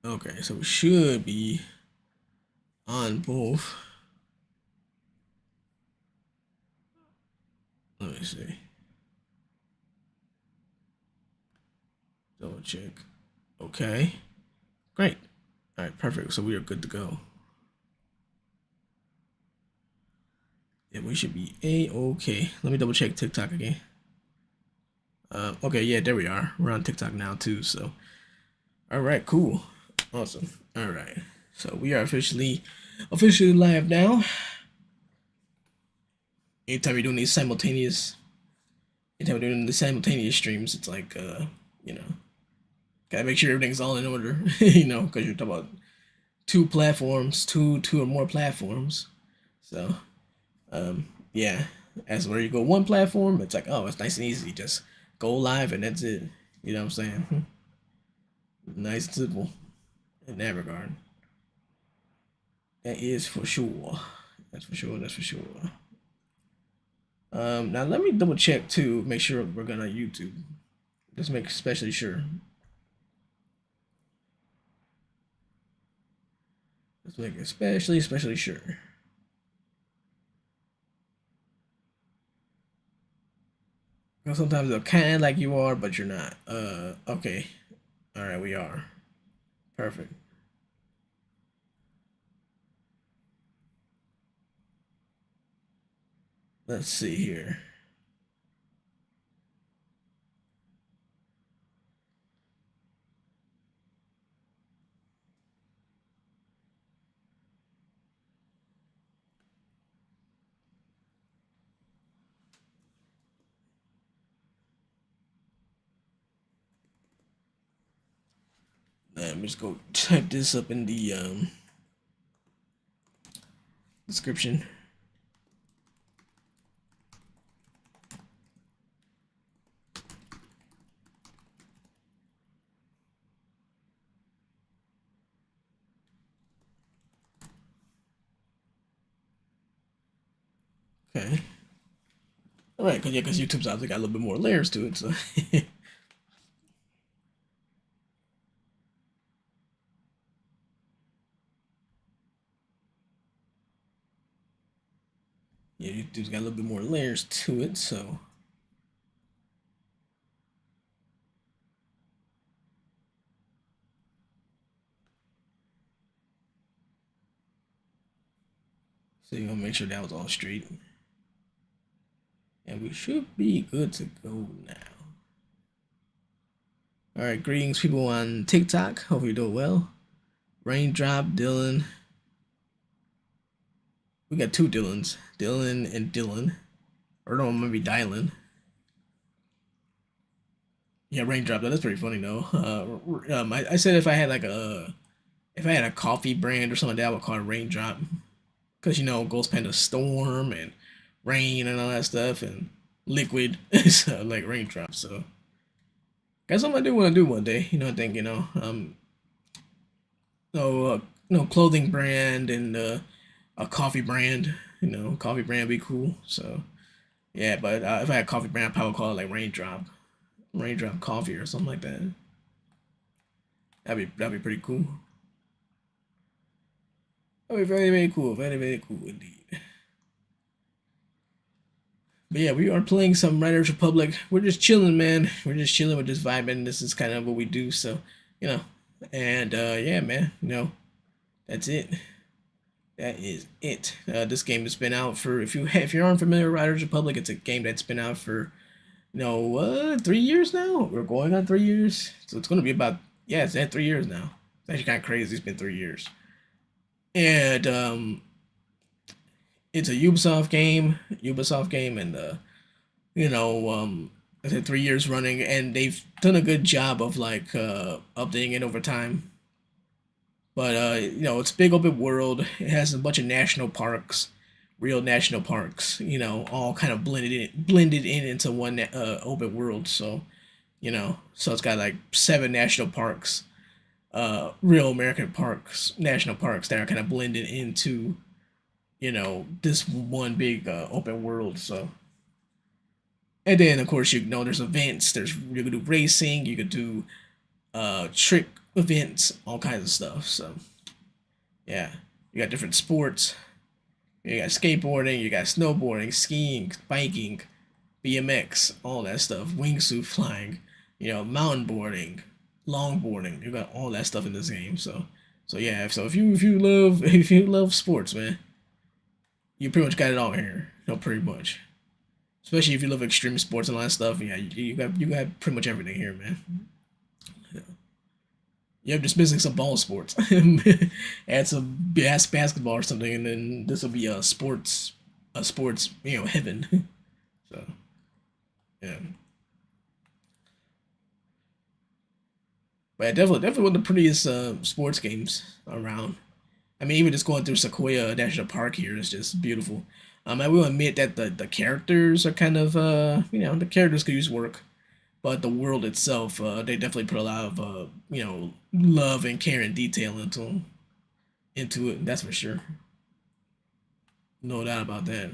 Okay, so we should be on both. Let me see. Double check. Okay. Great. All right, perfect. So we are good to go. Yeah, we should be A-okay. Let me double check TikTok again. Okay, yeah, there we are. We're on TikTok now too, so. All right, cool. Awesome. All right. So we are officially live now. Anytime you're doing these simultaneous streams, it's like you know, gotta make sure everything's all in order, because you're talking about two platforms, two or more platforms. So, yeah, as where you go one platform, it's like, oh, it's nice and easy. Just go live and that's it. You know what I'm saying? Nice and simple in that regard. That is for sure. That's for sure. That's for sure. Now let me double check too, make sure we're gonna YouTube. Just make especially sure. Let's make especially sure. Because sometimes they'll kind of like you are, but you're not. Okay. All right, we are. Perfect. Let's see here. Let me just go type this up in the description. Okay. All right, because YouTube's obviously got a little bit more layers to it, so. Yeah, YouTube's got a little bit more layers to it, so. So you want to make sure that was all straight. And we should be good to go now. All right, greetings, people on TikTok. Hope you're doing well. Raindrop, Dylan. We got two Dylans, Dylan and Dylan, or no, maybe Dylan. Yeah, Raindrop. That's pretty funny though. I said if I had a coffee brand or something like that, I would call it Raindrop, because Ghost Panda Storm and Rain and all that stuff and Liquid, so like Raindrop. So that's something I do want to do one day. I think no, no clothing brand and a coffee brand. Coffee brand would be cool. So yeah, but if I had a coffee brand, I'd probably call it like Raindrop Coffee or something like that. That'd be pretty cool. That'd be very cool, very cool indeed. But yeah, we are playing some Riders Republic. We're just chilling, man. We're just chilling. We're just vibing. This is kind of what we do. So, you know, and yeah, man. That's it. That is it. This game has been out for if you're unfamiliar with Riders Republic, it's a game that's been out for 3 years now. We're going on 3 years, so it's gonna be about it's at 3 years now. It's actually kind of crazy. It's been 3 years, and it's a Ubisoft game, and I said 3 years running, and they've done a good job of like updating it over time. But it's a big open world. It has a bunch of national parks, real national parks. All kind of blended in into one open world. So it's got like 7 national parks, real American parks, national parks that are kind of blended into this one big open world. So, and then of course there's events. You could do racing. You could do trick events, all kinds of stuff. So yeah, you got different sports. You got skateboarding, you got snowboarding, skiing, biking, BMX, all that stuff, wingsuit flying, mountain boarding, longboarding. You got all that stuff in this game. So yeah. So if you love if you love sports, man, you pretty much got it all here. Pretty much. Especially if you love extreme sports and all that stuff. Yeah, you got pretty much everything here, man. Yeah. Yep, just missing some ball sports. Add some basketball or something, and then this will be a sports heaven. So yeah. But yeah, definitely one of the prettiest sports games around. I mean, even just going through Sequoia National Park here is just beautiful. I will admit that the characters are kind of the characters could use work, but the world itself, they definitely put a lot of love and care and detail into it. That's for sure. No doubt about that.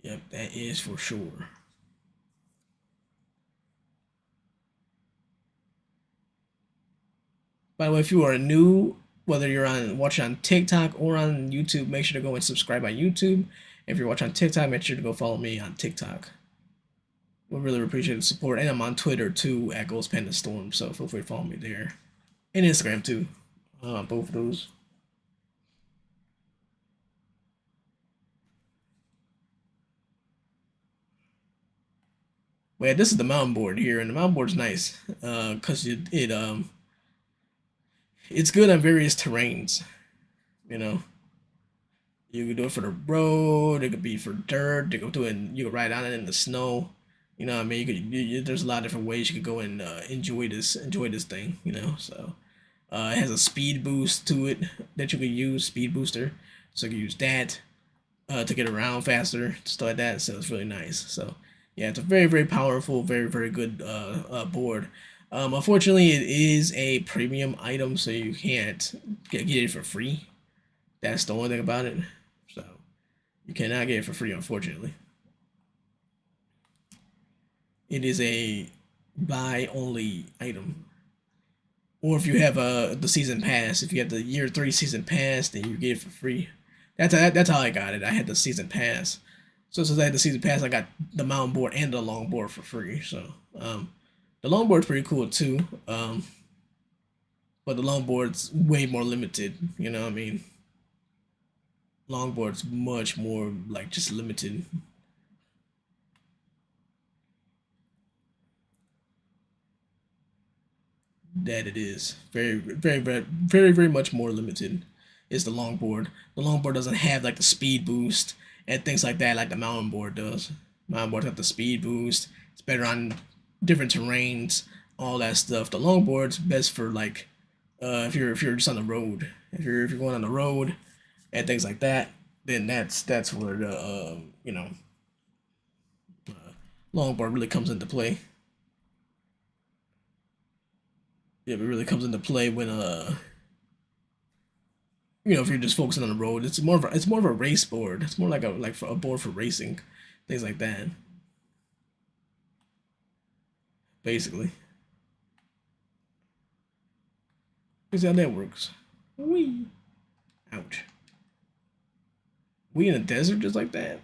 Yep, that is for sure. By the way, if you are new, whether you're on watching on TikTok or on YouTube, make sure to go and subscribe on YouTube. If you're watching on TikTok, make sure to go follow me on TikTok. We really appreciate the support, and I'm on Twitter too at Ghost Panda Storm. So feel free to follow me there, and Instagram too. Both of those. But yeah, this is the mountain board here, and the mountain board's nice because it's good on various terrains. You know, you can do it for the road. It could be for dirt. You could do it. You could ride on it in the snow. You know what I mean? There's a lot of different ways you could go and enjoy this thing. So it has a speed boost to it that you could use, speed booster. So you can use that to get around faster, stuff like that. So it's really nice. So yeah, it's a very very powerful, very very good board. Unfortunately, it is a premium item, so you can't get it for free. That's the only thing about it. So you cannot get it for free, unfortunately. It is a buy only item. Or if you have the season pass, if you have the year 3 season pass, then you get it for free. That's how I got it. I had the season pass. So since I had the season pass, I got the mountain board and the longboard for free. So the longboard's pretty cool too. But the longboard's way more limited. You know what I mean? Longboard's much more like just limited. That it is very very very very very much more limited is the longboard. The longboard doesn't have like the speed boost and things like that like the mountain board does. Mountain board has the speed boost. It's better on different terrains, all that stuff. The longboard's best for like if you're just on the road. If you're going on the road and things like that, then that's where the longboard really comes into play. Yeah, it really comes into play when if you're just focusing on the road. It's more of a race board. It's more like for a board for racing, things like that. Basically, that's how that works. We ouch. We in a desert just like that.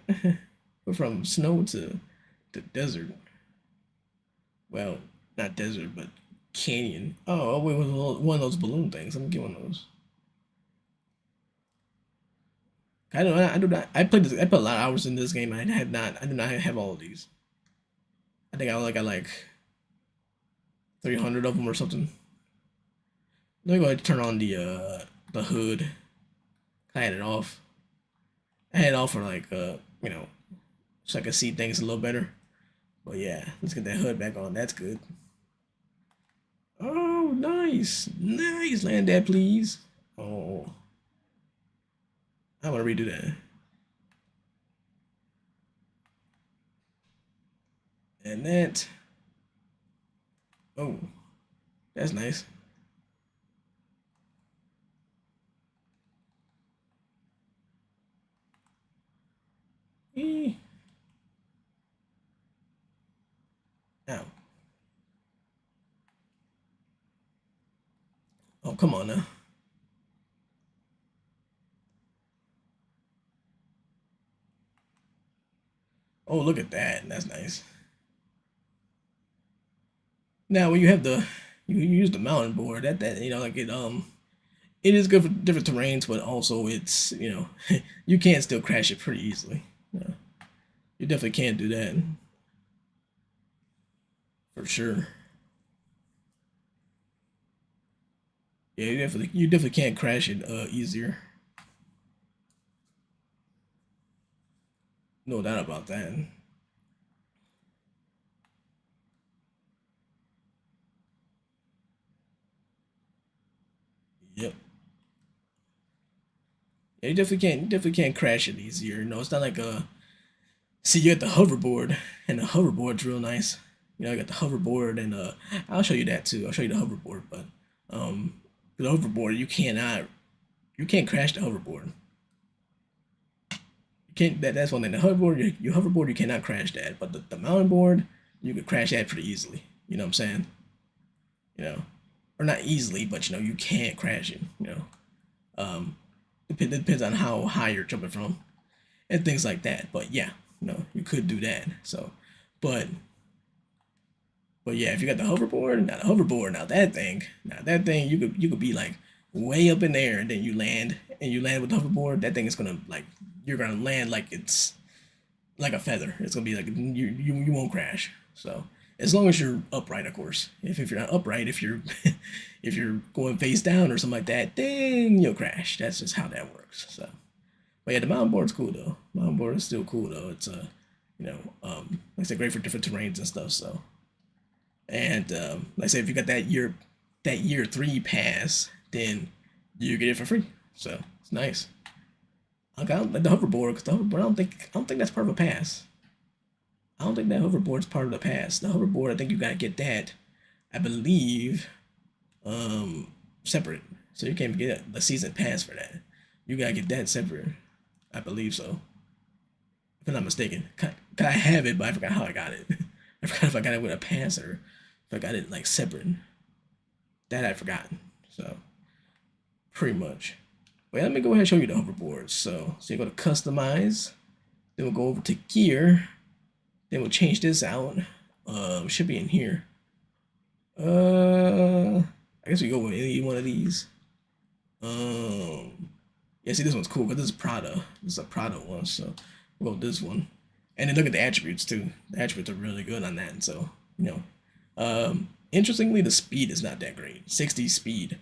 We're from snow to desert. Well, not desert, but canyon. Oh, wait, one of those balloon things. Let me get one of those. I don't. I do not. I played this. I put a lot of hours in this game. I had not. I do not have all of these. I think I only got like 300 of them or something. Let me go ahead and turn on the hood. I had it off. I had it off for like so I could see things a little better. But yeah, let's get that hood back on. That's good. Oh, nice, nice. Land that, please. Oh, I want to redo that. And that. Oh, that's nice. Eh. Oh, come on now. Oh, look at that. That's nice. Now, when you have you use the mountain board, that like it is good for different terrains, but also it's you can still crash it pretty easily. Yeah, you definitely can't do that for sure. Yeah, you definitely can't crash it easier. No doubt about that. Yep. Yeah, you definitely can't crash it easier. No, it's not like see, you got the hoverboard, and the hoverboard's real nice. You got the hoverboard, and I'll show you that too. I'll show you the hoverboard, but um, the hoverboard you can't crash the hoverboard. You can't. That's one thing. The hoverboard, your hoverboard, you cannot crash that. But the mountain board, you could crash that pretty easily. You know what I'm saying? You know, or not easily, but you can't crash it. Um, depends on how high you're jumping from and things like that. But yeah, you could do that. So, but yeah, if you got the hoverboard, now that thing, you could be like way up in there, and then you land with the hoverboard. That thing is gonna like you're gonna land like it's like a feather. It's gonna be like you won't crash. So as long as you're upright, of course. If you're not upright, if you're if you're going face down or something like that, then you'll crash. That's just how that works. So, but yeah, the mountain board's cool though. Mountain board is still cool though. It's like I said, great for different terrains and stuff. So, and like I said, if you got that year 3 pass, then you get it for free. So it's nice. I got like the hoverboard because the hoverboard I don't think that's part of a pass. I don't think that hoverboard's part of the pass. The hoverboard, I think you gotta get that. I believe separate. So you can't get the season pass for that. You gotta get that separate. I believe so. If I'm not mistaken. I have it, but I forgot how I got it. I forgot if I got it with a pass or if I got it like separate. That I forgot. So pretty much. Wait, let me go ahead and show you the hoverboards. So you go to customize, then we'll go over to gear, then we'll change this out. Should be in here. I guess we go with any one of these. Yeah, see, this one's cool because this is Prada. This is a Prada one, so we'll go with this one. And then look at the attributes too. The attributes are really good on that. So interestingly, the speed is not that great. 60 speed,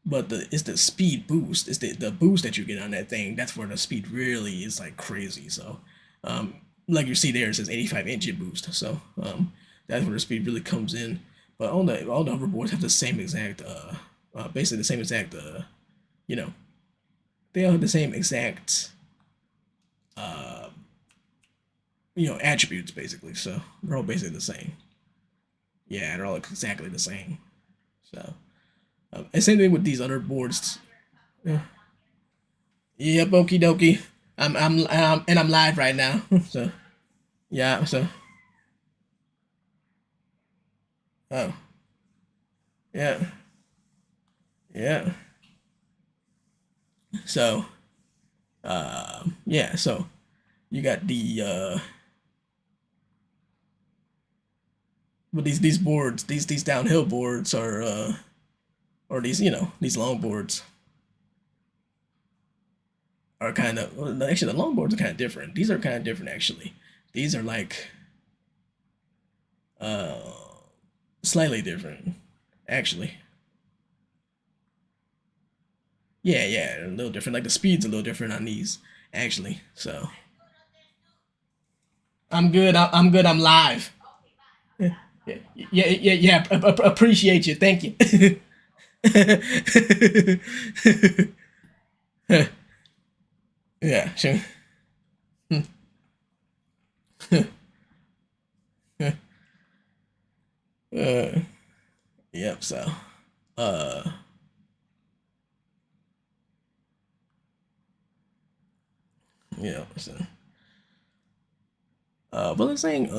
but it's the speed boost. It's the boost that you get on that thing. That's where the speed really is like crazy. So, like you see there, it says 85 engine boost. So, that's where the speed really comes in. But all the hoverboards have the same exact, basically the same exact, you know, they all have the same exact, uh, attributes basically. So they're all basically the same. Yeah, they're all exactly the same. So, and same thing with these other boards. Yeah. Yep, okie dokie. And I'm live right now. So yeah. So oh yeah, yeah. So yeah. So you got the but these boards, these downhill boards are or these long boards are kind of well, actually the long boards are kind of different. These are kind of different actually. These are like uh slightly different actually. Yeah, yeah, a little different. Like the speed's a little different on these actually. So I'm good. I'm good. I'm live. Yeah, yeah, yeah, yeah. Appreciate you. Thank you. Yeah, sure. uh, yep. So, uh, yeah. So, but I'm saying,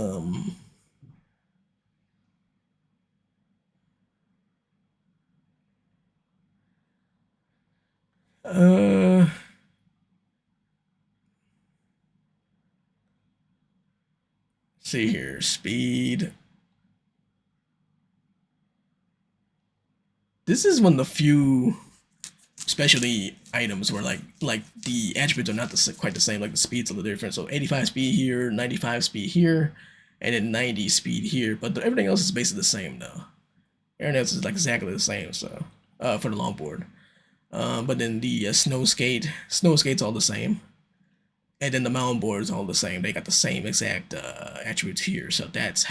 See here, speed. This is one of the few specialty items where like the attributes are not quite the same. Like the speed's a little different. So 85 speed here, 95 speed here, and then 90 speed here. But everything else is basically the same though. Everything else is like exactly the same. So for the longboard. But then the snow skate's all the same. And then the mountain board is all the same. They got the same exact attributes here. So that's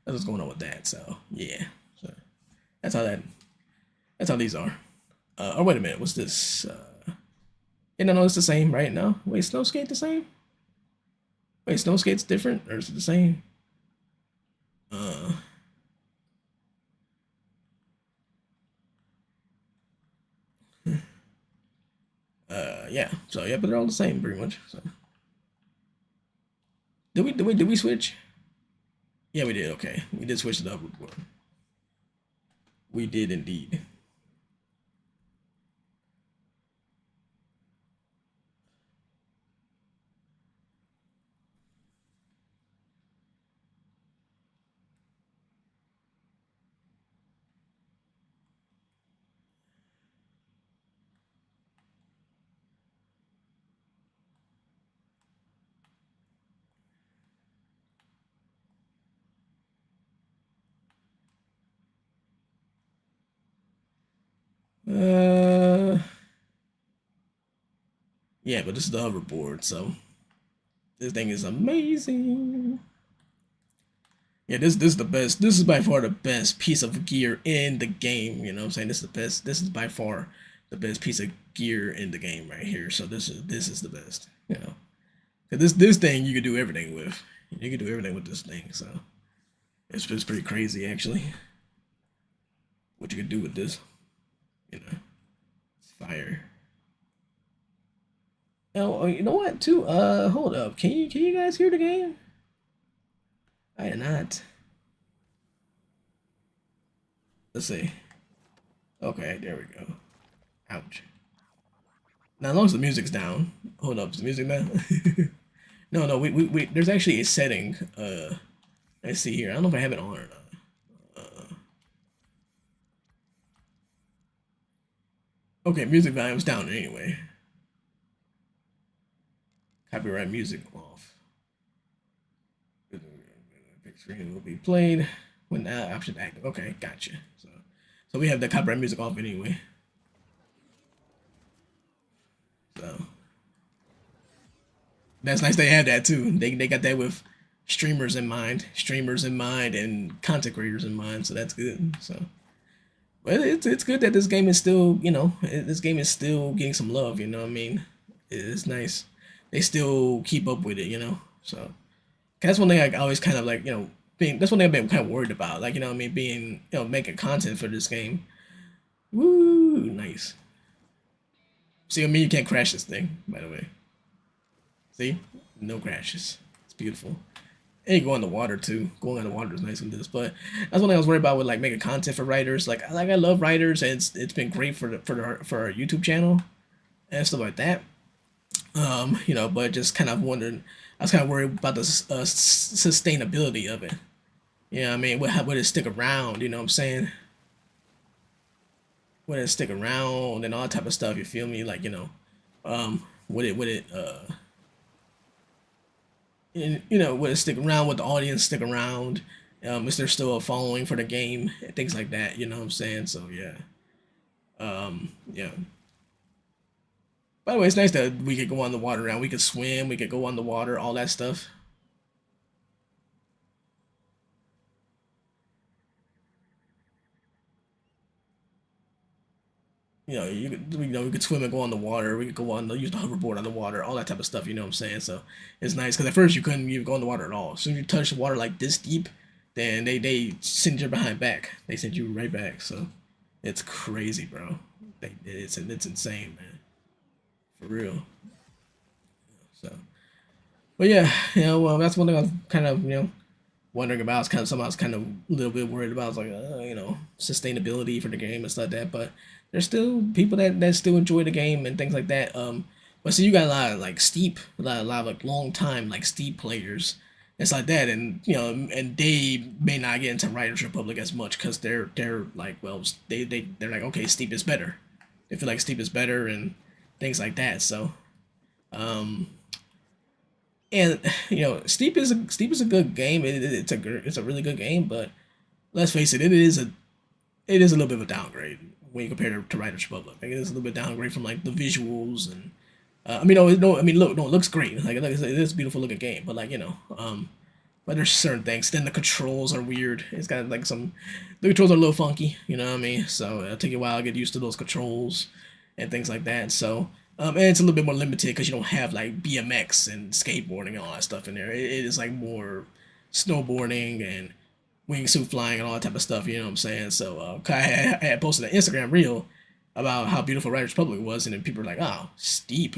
what's going on with that. So yeah, so that's how that that's how these are. Oh wait a minute, what's this? Yeah, no, it's the same, right? No, wait, snow skate the same? Wait, snow skate's different or is it the same? Uh, yeah. So yeah, but they're all the same pretty much. So did we switch? Yeah, we did. Okay, we did switch to the hoverboard. We did indeed. Uh, yeah, but this is the hoverboard, so this thing is amazing. Yeah, this is the best. This is by far the best piece of gear in the game. You know what I'm saying? This is the best. This is by far the best piece of gear in the game right here. So this is the best. You know, 'cause this thing you could do everything with. You could do everything with this thing. So it's just pretty crazy actually. What you could do with this. You know, it's fire. Oh, you know what? Too. Hold up. Can you guys hear the game? I did not. Let's see. Okay, there we go. Ouch. Now, as long as the music's down. Hold up, is the music down? No, no, we there's actually a setting. Let's see here. I don't know if I have it on or not. Okay, music volume's down anyway. Copyright music off. Big screen will be played when that option active. Okay, gotcha. So we have the copyright music off anyway. So that's nice. They have that too. They got that with streamers in mind, and content creators in mind. So that's good. So, but it's good that this game is still this game is still getting some love. You know what I mean? It's nice. They still keep up with it. So that's one thing I always kind of like. Being that's one thing I've been kind of worried about. Like what I mean, being making content for this game. Woo, nice. See, I mean, you can't crash this thing, by the way. See? No crashes. It's beautiful. And you go on the water too. Going on the water is nice with this. But that's one thing I was worried about with like making content for writers. Like I love writers, and it's been great for our YouTube channel and stuff like that. But just kind of wondering. I was kind of worried about the sustainability of it. I mean, would it stick around? You know what I'm saying? Would it stick around and all that type of stuff? You feel me? Like would it stick around? Would the audience stick around? Is there still a following for the game? Things like that. You know what I'm saying? So yeah. Yeah. By the way, it's nice that we could go on the water now. We could swim. We could go on the water. All that stuff. We could swim and go on the water. We could go on use the hoverboard on the water, all that type of stuff. You know what I'm saying? So it's nice because at first you couldn't even go in the water at all. As soon as you touch the water like this deep, then they send you behind back. They send you right back. So it's crazy, bro. It's insane, man. For real. So, but yeah, well, that's one thing I was kind of wondering about. It's kind of something I was kind of a little bit worried about. It's like sustainability for the game and stuff like that. But there's still people that still enjoy the game and things like that. But so you got a lot of like steep, a lot of like long time like steep players It's like that, and and they may not get into Riders Republic as much because they're like, well, they're like, okay, Steep is better. They feel like Steep is better and things like that. So, um, and Steep is a good game. It's a really good game, but let's face it, it is a little bit of a downgrade when you compare it to Riders Republic. Like, it is a little bit downgrade from like the visuals and I mean, no, I mean, look, no, it looks great. Like, it is a beautiful looking game, but like, but there's certain things. Then the controls are weird. It's got like the controls are a little funky. You know what I mean? So it'll take you a while to get used to those controls and things like that. So, and it's a little bit more limited because you don't have like BMX and skateboarding and all that stuff in there. It is like more snowboarding and wingsuit flying and all that type of stuff. You know what I'm saying? So, I had posted an Instagram reel about how beautiful Riders Republic was, and then people were like, "Oh, Steep."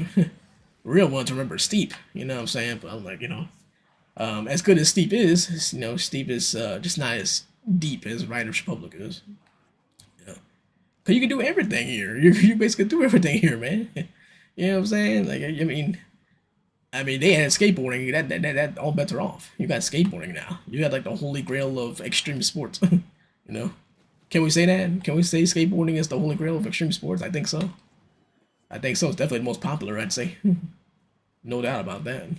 Real ones remember Steep. You know what I'm saying? But I'm like, as good as Steep is, Steep is just not as deep as Riders Republic is. You know, cause you can do everything here. You basically do everything here, man. You know what I'm saying? Like, I mean, they had skateboarding. That all bets are off. You got skateboarding now. You got like the holy grail of extreme sports. You know, can we say that? Can we say skateboarding is the holy grail of extreme sports? I think so. I think so. It's definitely the most popular, I'd say. No doubt about that.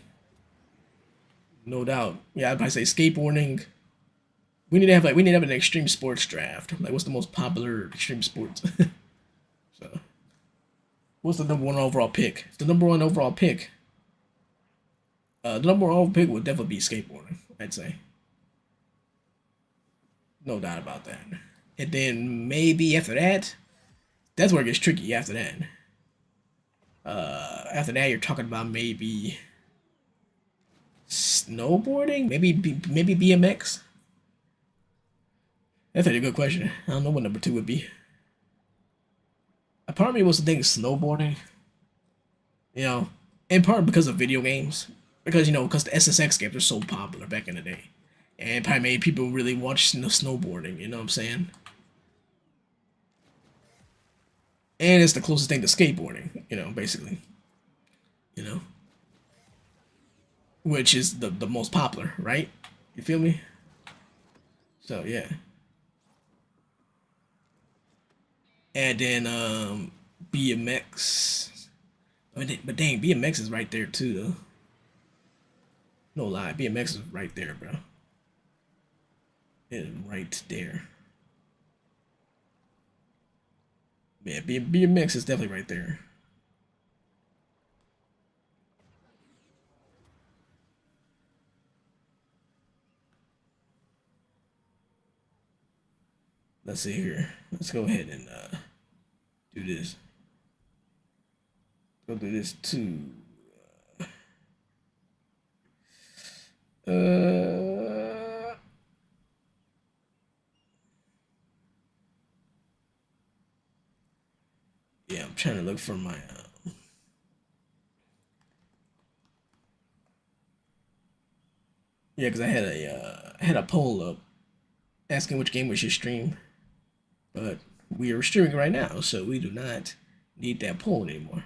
No doubt. Yeah, I'd probably say skateboarding. We need to have an extreme sports draft. Like, what's the most popular extreme sports? So, what's the number one overall pick? The number one overall pick. The number one overall pick would definitely be skateboarding. I'd say. No doubt about that. And then maybe after that, that's where it gets tricky. After that, you're talking about maybe snowboarding, maybe BMX. That's a good question. I don't know what number two would be. A part of me was to think snowboarding, you know, in part because of video games, because because the SSX games were so popular back in the day, and it probably made people really watch snowboarding. You know what I'm saying? And it's the closest thing to skateboarding. Basically, you know, which is the most popular, right? You feel me? So yeah, and then BMX. But dang, BMX is right there too, though. No lie, BMX is right there, bro. It is right there. Yeah, BMX is definitely right there. Let's see here. Let's go ahead and do this. Go do this too. Uh, yeah, I'm trying to look for my. Yeah, because I had a poll up asking which game we should stream, but we are streaming right now, so we do not need that poll anymore.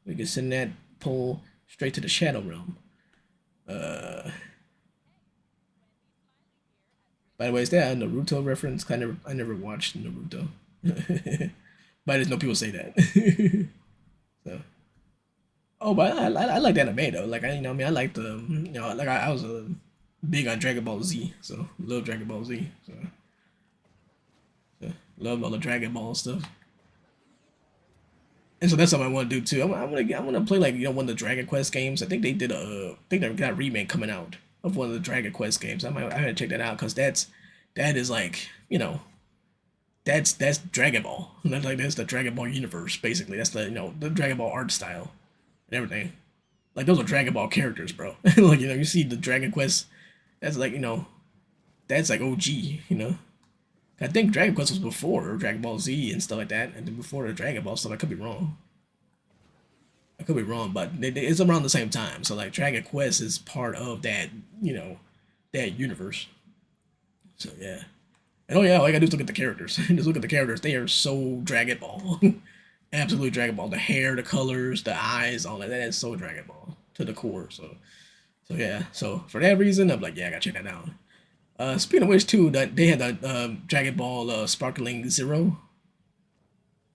We can send that poll straight to the Shadow Realm. Uh, by the way, is that a Naruto reference? I never watched Naruto, but I just know people say that. So, oh, but I like the anime though. Like, I mean, I like the like I was big on Dragon Ball Z, so love Dragon Ball Z. So love all the Dragon Ball stuff. And so that's something I want to do too. I want to play like one of the Dragon Quest games. I think they did I think they got a remake coming out of one of the Dragon Quest games. I gotta check that out because that is like that's Dragon Ball. That's the Dragon Ball universe basically. That's the the Dragon Ball art style and everything. Like, those are Dragon Ball characters, bro. Like, you see the Dragon Quest. That's like that's like OG. I think Dragon Quest was before Dragon Ball Z and stuff like that, and then before the Dragon Ball stuff. I could be wrong. I could be wrong, but it's around the same time. So like Dragon Quest is part of that, that universe. So yeah. And oh yeah, all I gotta do is look at the characters. Just look at the characters. They are so Dragon Ball. Absolutely Dragon Ball. The hair, the colors, the eyes, all that. That is so Dragon Ball to the core. So So yeah, so for that reason, I'm like, yeah, I gotta check that out. Speaking of which, too, that they had the Dragon Ball Sparkling Zero,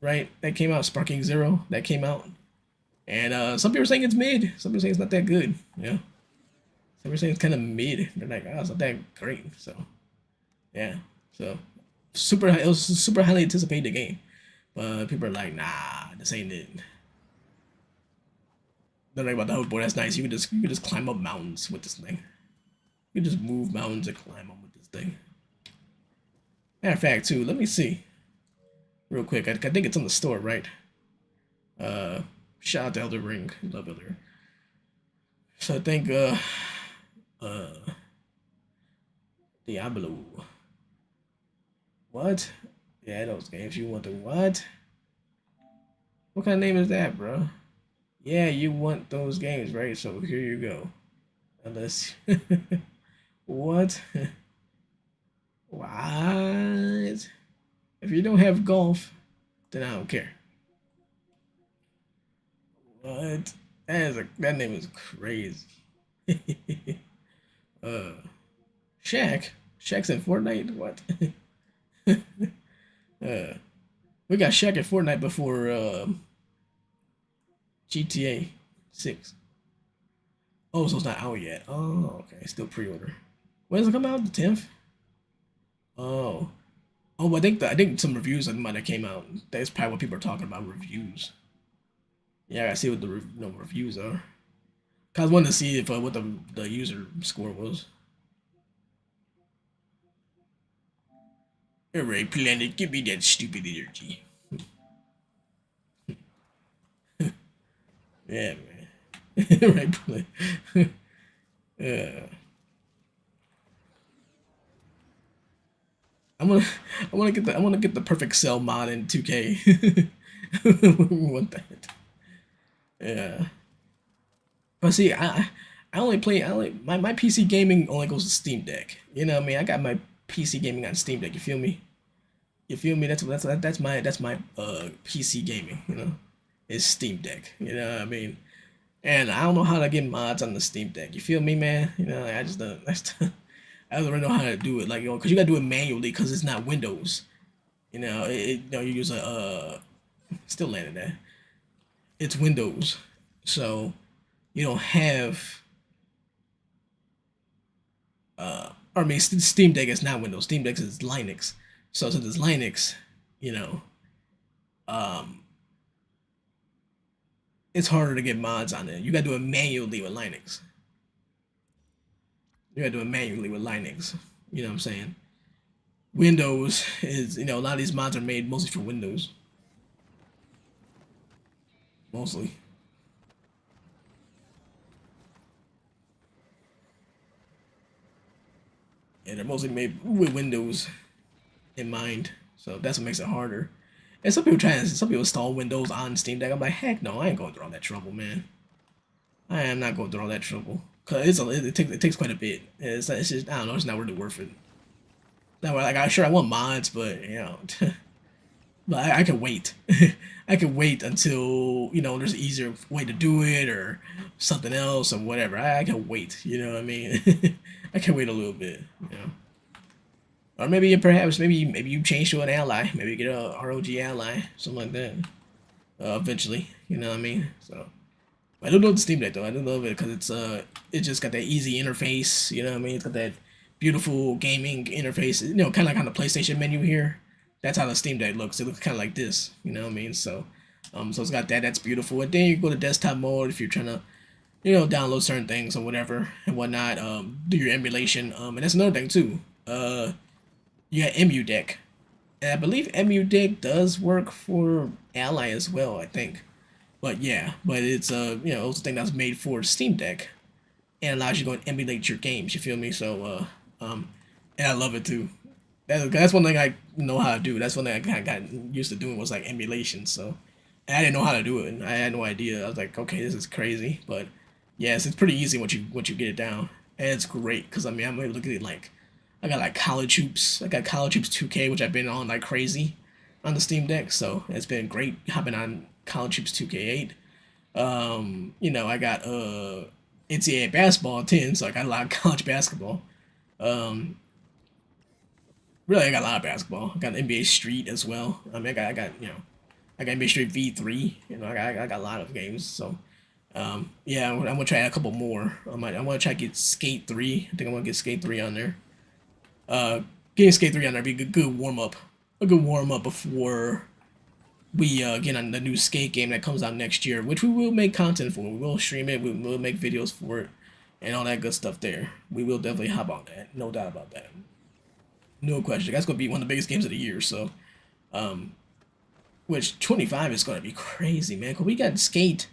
right? That came out, Sparking Zero, that came out, and some people are saying it's mid. Some people saying it's not that good. Yeah, some people saying it's kind of mid. They're like, oh, it's not that great. So yeah, so it was a super highly anticipated game, but people are like, nah, this ain't it. They're like about the hoverboard. That's nice. You can just climb up mountains with this thing. You can just move mountains and climb them with this thing. Matter of fact, too, let me see real quick. I think it's in the store, right? Uh, Shout out to Elder Ring. Love Elder Ring. So I think uh Diablo. What? Yeah, those games. You want the what? What kind of name is that, bro? Yeah, you want those games, right? So here you go. Unless what? What? If you don't have golf, then I don't care. What? That name is crazy. uh, Shaq. Shaq's in Fortnite. What? We got Shaq in Fortnite before GTA 6. Oh, so it's not out yet. Oh, okay. Still pre-order. When does it come out? The 10th? Oh. Oh, I think some reviews might have came out. That's probably what people are talking about, reviews. Yeah, I gotta see what the reviews are. I was wanting to see if what the user score was. Alright, Planet, give me that stupid energy. Yeah, man. Right, Planet. Yeah. I'm gonna I wanna get the perfect cell mod in 2K. We want that. Yeah. But see, I only play I only my PC gaming only goes to Steam Deck. You know what I mean? I got my PC gaming on Steam Deck. You feel me? You feel me? That's my PC gaming. You know, is Steam Deck. You know what I mean? And I don't know how to get mods on the Steam Deck. You feel me, man? You know, I just don't. I don't really know how to do it. Like, because you gotta do it manually because it's not Windows. You know, you use a still landing there. It's Windows, so you don't have or I mean, Steam Deck is not Windows. Steam Deck is Linux. So since it's Linux, you know, um, it's harder to get mods on it. You gotta do it manually with Linux. You gotta do it manually with Linux. You know what I'm saying? Windows is, a lot of these mods are made mostly for Windows. Mostly. And they're mostly made with Windows in mind. So that's what makes it harder. And some people install Windows on Steam Deck. I'm like, heck no, I ain't going through all that trouble, man. I am not going through all that trouble. Cause it takes quite a bit. It's just, I don't know, it's not really worth it. Now, like, I want mods, but but I can wait. I can wait until there's an easier way to do it or something else or whatever. I can wait. You know what I mean? I can wait a little bit. Or maybe you change to an ally. Maybe you get a ROG ally, something like that. Eventually, you know what I mean. So I don't love the Steam Deck though. I do love it because it just got that easy interface. You know what I mean? It's got that beautiful gaming interface. Kind of like on the PlayStation menu here. That's how the Steam Deck looks. It looks kind of like this. You know what I mean? So it's got that. That's beautiful. And then you go to desktop mode if you're trying to, download certain things or whatever and whatnot. Do your emulation. And that's another thing too. You got EmuDeck. And I believe EmuDeck does work for Ally as well, I think. But yeah, but it's it's a thing that's made for Steam Deck and allows you to go and emulate your games. You feel me? So and I love it too. That's one thing I know how to do. That's one thing I kind of got used to doing was like emulation. So and I didn't know how to do it. I had no idea. I was like, okay, this is crazy, but yes, it's pretty easy once you get it down, and it's great because I mean I'm able to get it like I got like College Hoops. I got College Hoops 2K, which I've been on like crazy on the Steam Deck. So it's been great hopping on College Hoops 2K8. I got NCAA basketball 10, so I got a lot of college basketball. Um, really, I got a lot of basketball. I got NBA Street as well. I mean, I got NBA Street V3. I got a lot of games. So, yeah, I'm gonna try a couple more. I want to try to get Skate 3. I think I'm gonna get Skate 3 on there. Uh, Getting Skate 3 on there be a good warm up. A good warm up before we get on the new Skate game that comes out next year, which we will make content for. We will stream it. We will make videos for it, and all that good stuff. There, we will definitely hop on that. No doubt about that. No question. That's gonna be one of the biggest games of the year. So, um, which 25 is gonna be crazy, man. Cause we got Skate,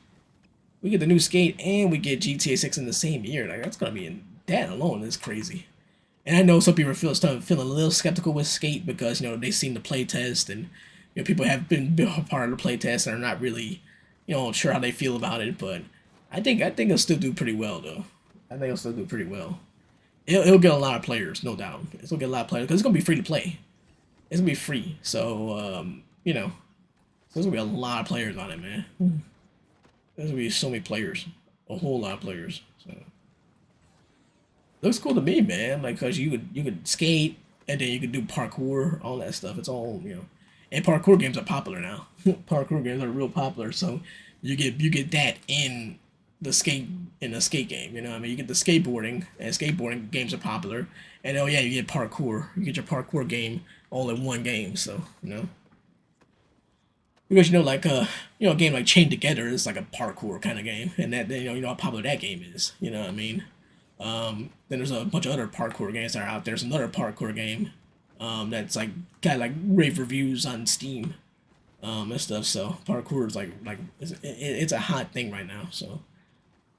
we get the new Skate, and we get GTA 6 in the same year. Like that's gonna be that alone is crazy. And I know some people are starting feeling a little skeptical with Skate because they've seen the playtest and people have been a part of the playtest and are not really sure how they feel about it. But I think it'll still do pretty well though. I think it'll still do pretty well. It'll get a lot of players, no doubt. It's gonna get a lot of players because it's gonna be free to play. It's gonna be free, so there's gonna be a lot of players on it, man. There's gonna be so many players, a whole lot of players. So looks cool to me, man. Like, cause you could skate and then you could do parkour, all that stuff. It's all and parkour games are popular now. Parkour games are real popular, so you get that the skate in the skate game. You know, what I mean, you get the skateboarding, and skateboarding games are popular, and oh yeah, you get parkour. You get your parkour game all in one game. So because like a game like Chained Together is like a parkour kind of game, and that how popular that game is. You know what I mean? Then there's a bunch of other parkour games that are out there. There's another parkour game that's like got like rave reviews on Steam and stuff. So parkour is like it's a hot thing right now. So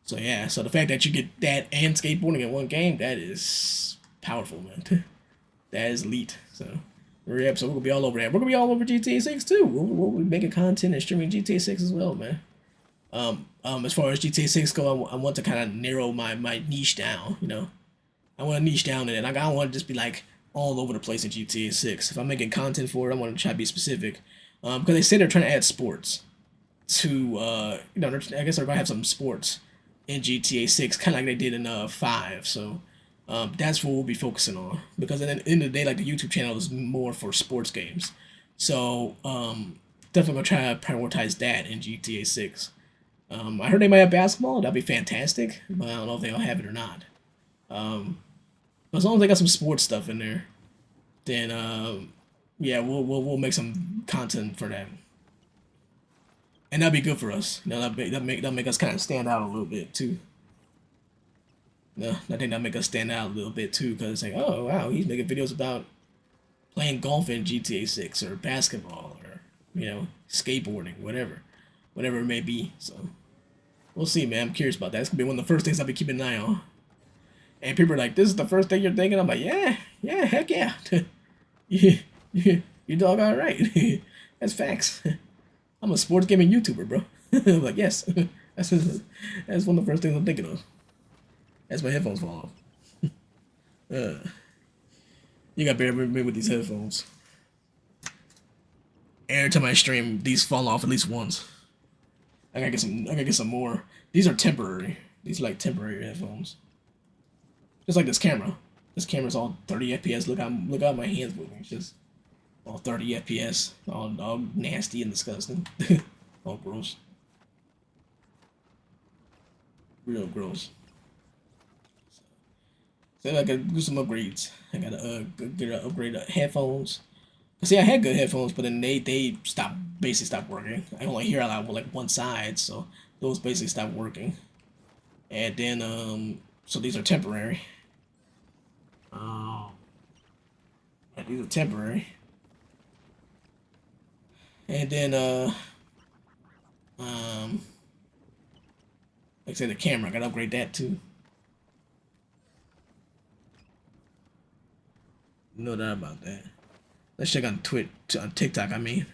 yeah. So the fact that you get that and skateboarding in one game, that is powerful, man. That is elite. So yeah, so we're gonna be all over that. We're gonna be all over GTA 6 too. We'll be making content and streaming GTA 6 as well, man. As far as GTA 6 go, I want to kind of narrow my niche down. I want to niche down in it. Like I don't want to just be like all over the place in GTA 6. If I'm making content for it, I want to try to be specific. Because they say they're trying to add sports to, I guess they're gonna have some sports in GTA 6, kind of like they did in 5. So that's what we'll be focusing on. Because at the end of the day, like the YouTube channel is more for sports games. So definitely gonna try to prioritize that in GTA 6. I heard they might have basketball. That'd be fantastic, but I don't know if they'll have it or not. Um, but as long as they got some sports stuff in there, then yeah, we'll make some content for that, and that'd be good for us. That make us kind of stand out a little bit too. No, I think that make us stand out a little bit too, because it's like, oh wow, he's making videos about playing golf in GTA 6 or basketball or skateboarding, whatever it may be. So we'll see, man. I'm curious about that. It's gonna be one of the first things I'll be keeping an eye on. And people are like, "This is the first thing you're thinking." I'm like, "Yeah, yeah, heck yeah, you dog all right. That's facts. I'm a sports gaming YouTuber, bro." I'm like, yes, that's one of the first things I'm thinking of. As my headphones fall off. Uh, you got to bear with me with these headphones. Every time I stream, these fall off at least once. I gotta get some. I gotta get some more. These are temporary. These are like temporary headphones. Just like this camera. This camera's all 30 FPS. Look how my hands moving. It's just all 30 FPS. All nasty and disgusting. All gross. Real gross. So I gotta do some upgrades. I gotta get an upgrade headphones. See, I had good headphones, but then they basically stopped working. I only hear a lot with like one side, so those basically stopped working. And then so these are temporary. Oh, yeah, these are temporary. And then um like I said, the camera, I gotta upgrade that too. No doubt about that. Let's check on on TikTok. I mean,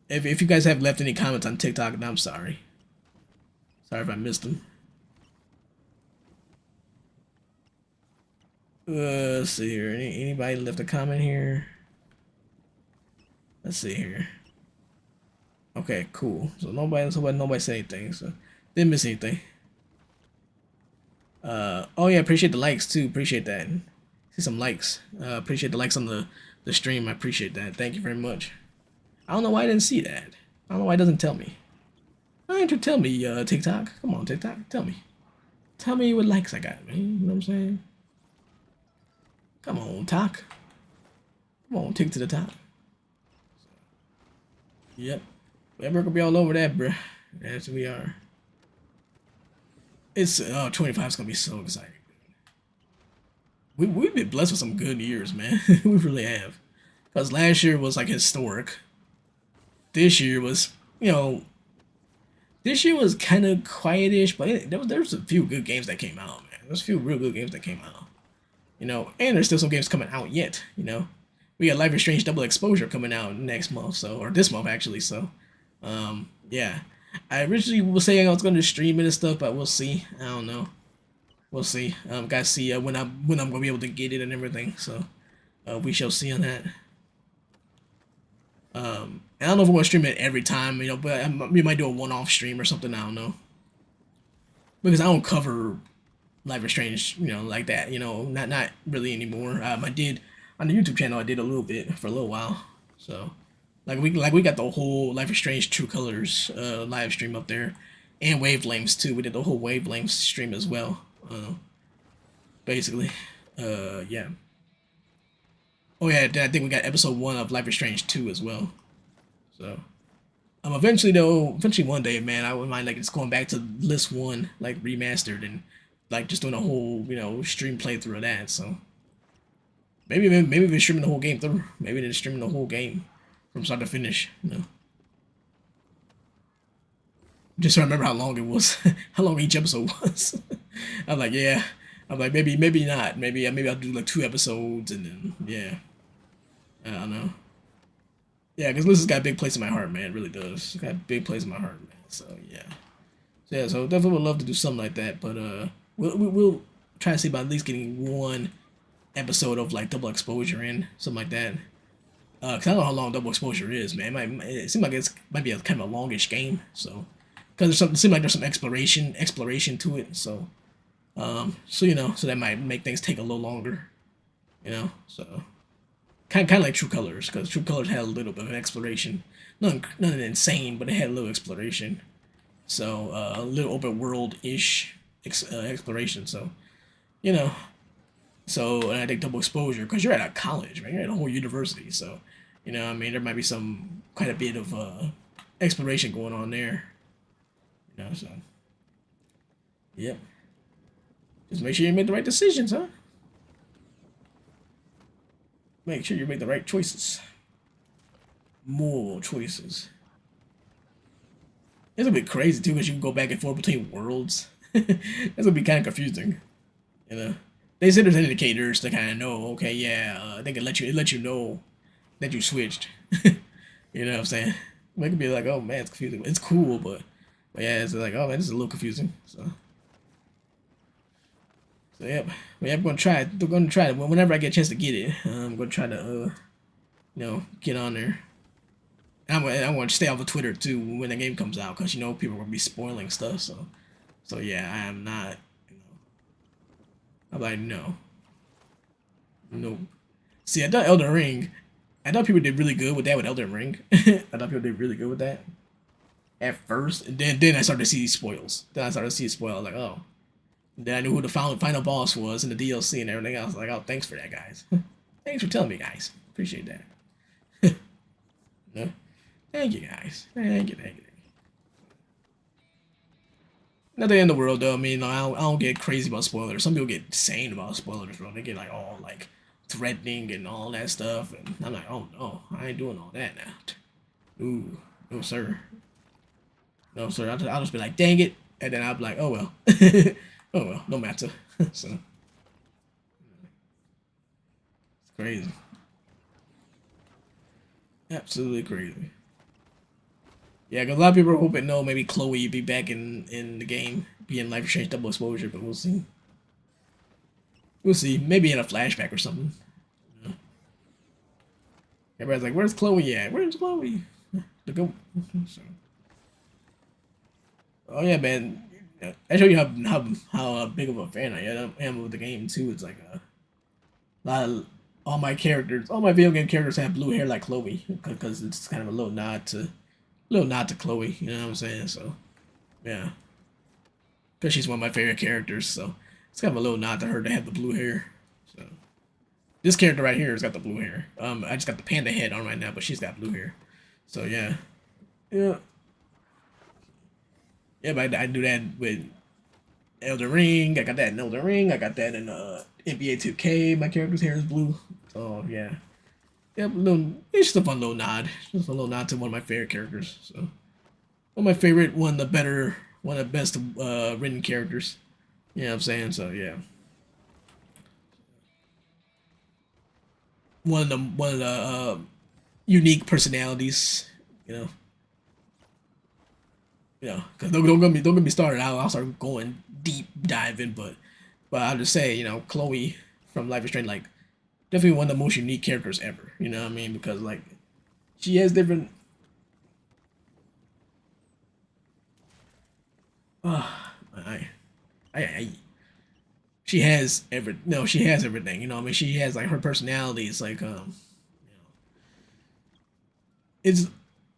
if you guys have left any comments on TikTok, then I'm sorry. Sorry if I missed them. Let's see here. Anybody left a comment here? Let's see here. Okay, cool. So nobody said anything. So didn't miss anything. Oh yeah, appreciate the likes too. Appreciate that. See some likes. Appreciate the likes on the stream. I appreciate that. Thank you very much. I don't know why I didn't see that. I don't know why it doesn't tell me. Why don't you tell me, TikTok? Come on, TikTok. Tell me. Tell me what likes I got, man. You know what I'm saying? Come on, talk. Come on, tick to the top. Yep. We're gonna be all over that, bruh. That's what we are. It's 25 is gonna be so exciting. We've been blessed with some good years, man. We really have. Because last year was like historic. This year was, you know, this year was kind of quietish, but there was a few good games that came out, man. There's a few real good games that came out. And there's still some games coming out yet. We got Life is Strange Double Exposure coming out next month, or this month actually. So, yeah. I originally was saying I was going to stream it and stuff, but we'll see. I don't know. We'll see. Gotta see when I'm gonna be able to get it and everything. So, we shall see on that. I don't know if we're gonna stream it every time, but we might do a one-off stream or something. I don't know, because I don't cover Life is Strange, like that. Not really anymore. I did on the YouTube channel. I did a little bit for a little while. So, we got the whole Life is Strange True Colors live stream up there, and Wavelengths too. We did the whole Wavelengths stream as well. Basically, yeah. Oh yeah, I think we got episode 1 of Life is Strange 2 as well. So, eventually one day, man, I wouldn't mind like just going back to list 1, like remastered, and like just doing a whole stream playthrough of that. So maybe even streaming the whole game through. Maybe then streaming the whole game from start to finish. Just to remember how long it was, how long each episode was. I'm like, yeah. I'm like, maybe not. Maybe I'll do like 2 episodes and then yeah. I don't know. Yeah, because Liz has got a big place in my heart, man. It really does. It's got a big place in my heart, man. So yeah. So definitely would love to do something like that, but we'll try to see about at least getting 1 episode of like Double Exposure in, something like that. Cause I don't know how long Double Exposure is, man. It seems like might be a kind of a longish game, so because it seems like there's some exploration to it, so so that might make things take a little longer, so kind of like True Colors, because True Colors had a little bit of exploration, nothing insane, but it had a little exploration, so a little open world ish exploration, so you know, so and I think Double Exposure because you're at a college, man, you're at a whole university, so I mean there might be some quite a bit of exploration going on there, so yep. Just make sure you make the right decisions, huh? Make sure you make the right choices. Moral choices. It's a bit crazy too, because you can go back and forth between worlds. That's gonna be kind of confusing, you know. They said there's indicators to kind of know. Okay, yeah, they can let you know that you switched. You know what I'm saying? It could be like, oh man, it's confusing. It's cool, but yeah, it's like, oh man, this is a little confusing. So yep, I'm gonna try it. I'm gonna try it whenever I get a chance to get it. I'm gonna try to get on there. I'm gonna stay off of Twitter too when the game comes out, because people are gonna be spoiling stuff. So yeah, I am not. I'm like no. See, I thought Elden Ring. I thought people did really good with that with Elden Ring. I thought people did really good with that at first, and then I started to see spoils. Then I started to see spoils. Like, oh. Then I knew who the final boss was in the DLC and everything else. Like, oh, thanks for that, guys. Thanks for telling me, guys. Appreciate that. No? Thank you, guys. Thank you. Not the end of the world, though. I mean, I don't get crazy about spoilers. Some people get sane about spoilers, bro. They get like all like threatening and all that stuff, and I'm like, oh no, I ain't doing all that now. Ooh, no sir, no sir. I'll just be like, dang it, and then I'll be like, oh well, oh well, no matter. So it's crazy, absolutely crazy. Yeah, because a lot of people are hoping, no, maybe Chloe be back in the game, be in Life is Strange Double Exposure, but we'll see. We'll see. Maybe in a flashback or something. Everybody's like, "Where's Chloe at? Where's Chloe?" To go. So. Oh yeah, man. Yeah, I show you how big of a fan I am of the game too. It's like a lot of all my video game characters have blue hair like Chloe because it's kind of a little nod to Chloe. You know what I'm saying? So yeah, because she's one of my favorite characters. So it's kind of a little nod to her to have the blue hair. So this character right here has got the blue hair. I just got the panda head on right now, but she's got blue hair. So yeah, yeah, yeah. But I do that with Elden Ring. I got that in Elden Ring. I got that in NBA 2K. My character's hair is blue. So yeah, yeah. It's just a fun little nod. Just a little nod to one of my favorite characters. So one of my favorite, one of the best written characters. You know what I'm saying? So yeah, one of the unique personalities. You know, because don't get me started. I'll start going deep diving, but I'll just say, Chloe from Life is Strange, like definitely one of the most unique characters ever. You know what I mean? Because like she has different. I, I she has every no, she has everything. You know what I mean? She has like her personality is like it's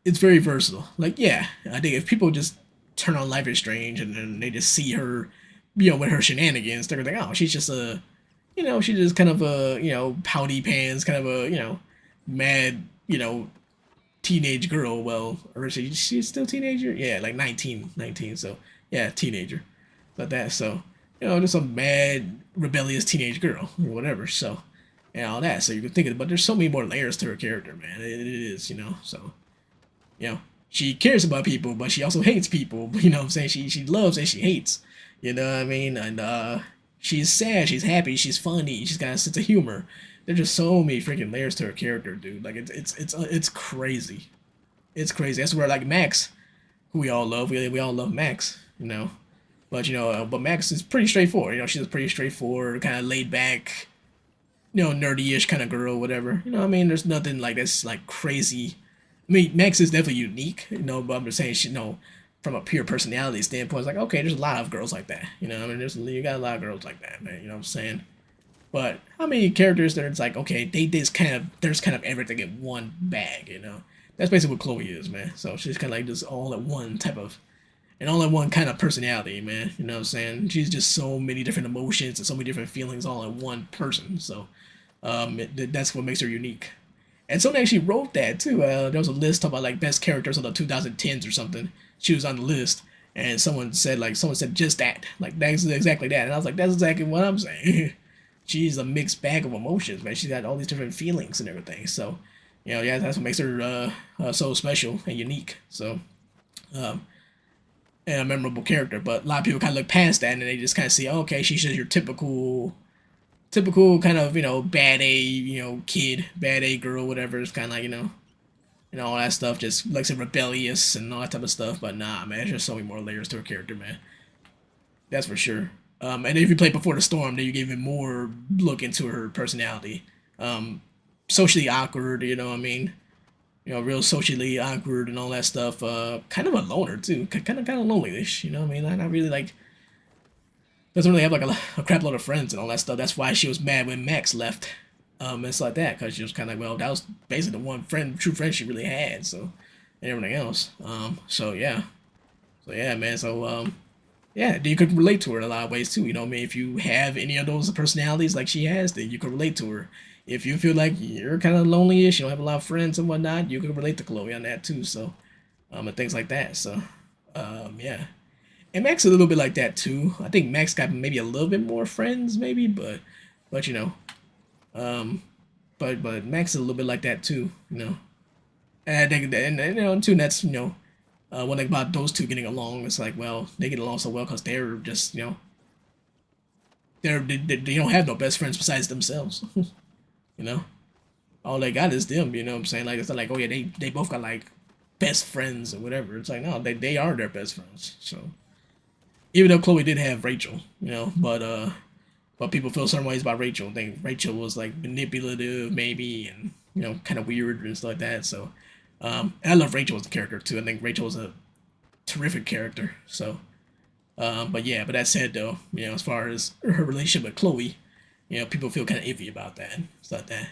it's very versatile. Like yeah, I think if people just turn on Life is Strange and then they just see her, with her shenanigans, they're gonna think, oh, she's just a, she's just kind of a, pouty pants, kind of a, mad, teenage girl. Well, or is she's still a teenager? Yeah, like 19. So yeah, teenager. But that so, just a mad, rebellious teenage girl or whatever. So and all that. So you can think of it, but there's so many more layers to her character, man. It is, so she cares about people, but she also hates people. You know what I'm saying? She loves and she hates. You know what I mean? And she's sad, she's happy, she's funny, she's got a sense of humor. There's just so many freaking layers to her character, dude. Like it's crazy. It's crazy. That's where like Max, who we all love, we all love Max, But but Max is pretty straightforward. She's a pretty straightforward, kind of laid back, nerdy-ish kind of girl, whatever. You know what I mean? There's nothing like that's like crazy. I mean, Max is definitely unique, but I'm just saying, from a pure personality standpoint, it's like, okay, there's a lot of girls like that. I mean, you got a lot of girls like that, man. You know what I'm saying? But how many characters there? It's like, okay, there's kind of everything in one bag. That's basically what Chloe is, man. So she's kind of like just all at one type of, and all in one kind of personality, man. You know what I'm saying? She's just so many different emotions and so many different feelings all in one person. So that's what makes her unique. And someone actually wrote that too. There was a list about like best characters of the 2010s or something. She was on the list, and someone said just that, like that's exactly that. And I was like, that's exactly what I'm saying. She's a mixed bag of emotions, man. She's got all these different feelings and everything. So, yeah, that's what makes her so special and unique. So, um, and a memorable character. But a lot of people kind of look past that and they just kind of see, oh, okay, she's just your typical kind of bad A kid, bad A girl, whatever. It's kind of like all that stuff, just like some rebellious and all that type of stuff. But nah, man, there's just so many more layers to her character, man. That's for sure. And if you play Before the Storm, then you get even more look into her personality. Um, Socially awkward, what I mean, real socially awkward and all that stuff. Kind of a loner too, kind of lonely-ish. You know what I mean? Not really like doesn't really have like a crap load of friends and all that stuff. That's why she was mad when Max left. It's like that because she was kind of like, well, that was basically the one true friend she really had. So, and everything else. So yeah, man. So yeah, you could relate to her in a lot of ways too. You know what I mean? If you have any of those personalities like she has, then you could relate to her. If you feel like you're kind of lonely-ish, you don't have a lot of friends and whatnot, you could relate to Chloe on that too. So, and things like that. So, yeah. And Max is a little bit like that too. I think Max got maybe a little bit more friends, maybe, but um, but Max is a little bit like that too. And I think that, and too, that's one thing about those two getting along. It's like, well, they get along so well because they're just they don't have no best friends besides themselves. you know, all they got is them. You know what I'm saying? Like it's not like, oh yeah, they both got like best friends or whatever. It's like no, they are their best friends. So even though Chloe did have Rachel, but people feel certain ways about Rachel. I think Rachel was like manipulative, maybe, and kind of weird and stuff like that. So, and I love Rachel as a character too. I think Rachel is a terrific character. So, But yeah, but that said though, as far as her relationship with Chloe, people feel kind of iffy about that. It's not that.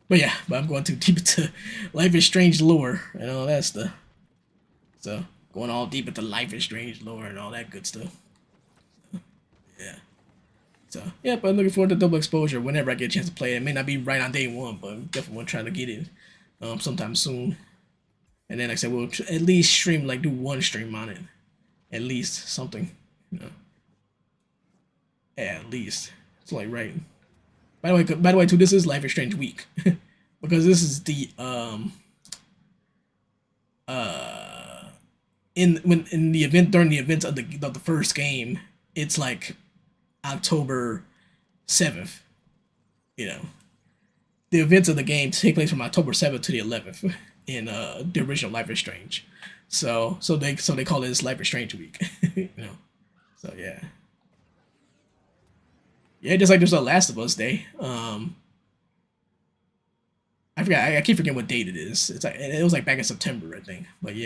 But yeah, but I'm going too deep into Life is Strange lore and all that stuff. So going all deep into Life is Strange lore and all that good stuff. Yeah. So yeah, but I'm looking forward to Double Exposure whenever I get a chance to play it. It may not be right on day one, but I'm definitely want to try to get it sometime soon. And then like I said, we'll at least stream, like do one stream on it, at least something. You know, at least it's like right. By the way, too, this is Life is Strange week because this is the uh in the event during the events of the first game, it's like October 7th. You know, the events of the game take place from October 7th to the 11th in the original Life is Strange. So they call it this Life is Strange week. you know. So yeah. Yeah, just like there's a Last of Us Day. I forgot. I keep forgetting what date it is. It's like it was like back in September, I think. But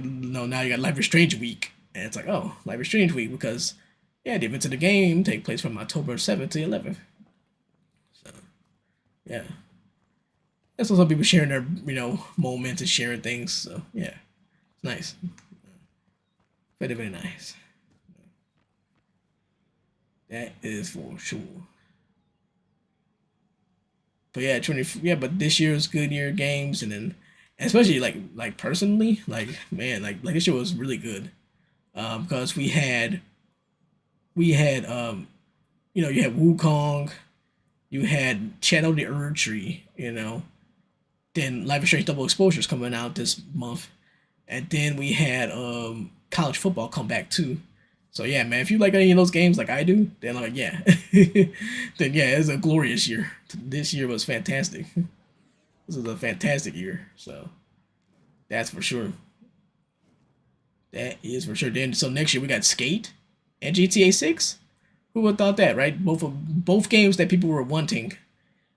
no. Now you got Life is Strange week, and it's like, oh, Life is Strange week because yeah, the events of the game take place from October 7th to 11th. So yeah, that's what some people sharing their moments and sharing things. So yeah, it's nice, very nice. That is for sure. But yeah, 20, yeah, but this year's good year games, and then especially like personally, like man, like this year was really good. Because we had you had Wukong, you had Shadow the Erd Tree, then Life is Strange Double Exposure is coming out this month, and then we had college football come back too. So yeah, man, if you like any of those games like I do, then like yeah, then yeah, it's a glorious year. This year was fantastic. This is a fantastic year. So that's for sure. That is for sure. Then so next year we got Skate and GTA 6. Who would have thought that, right? Both games that people were wanting.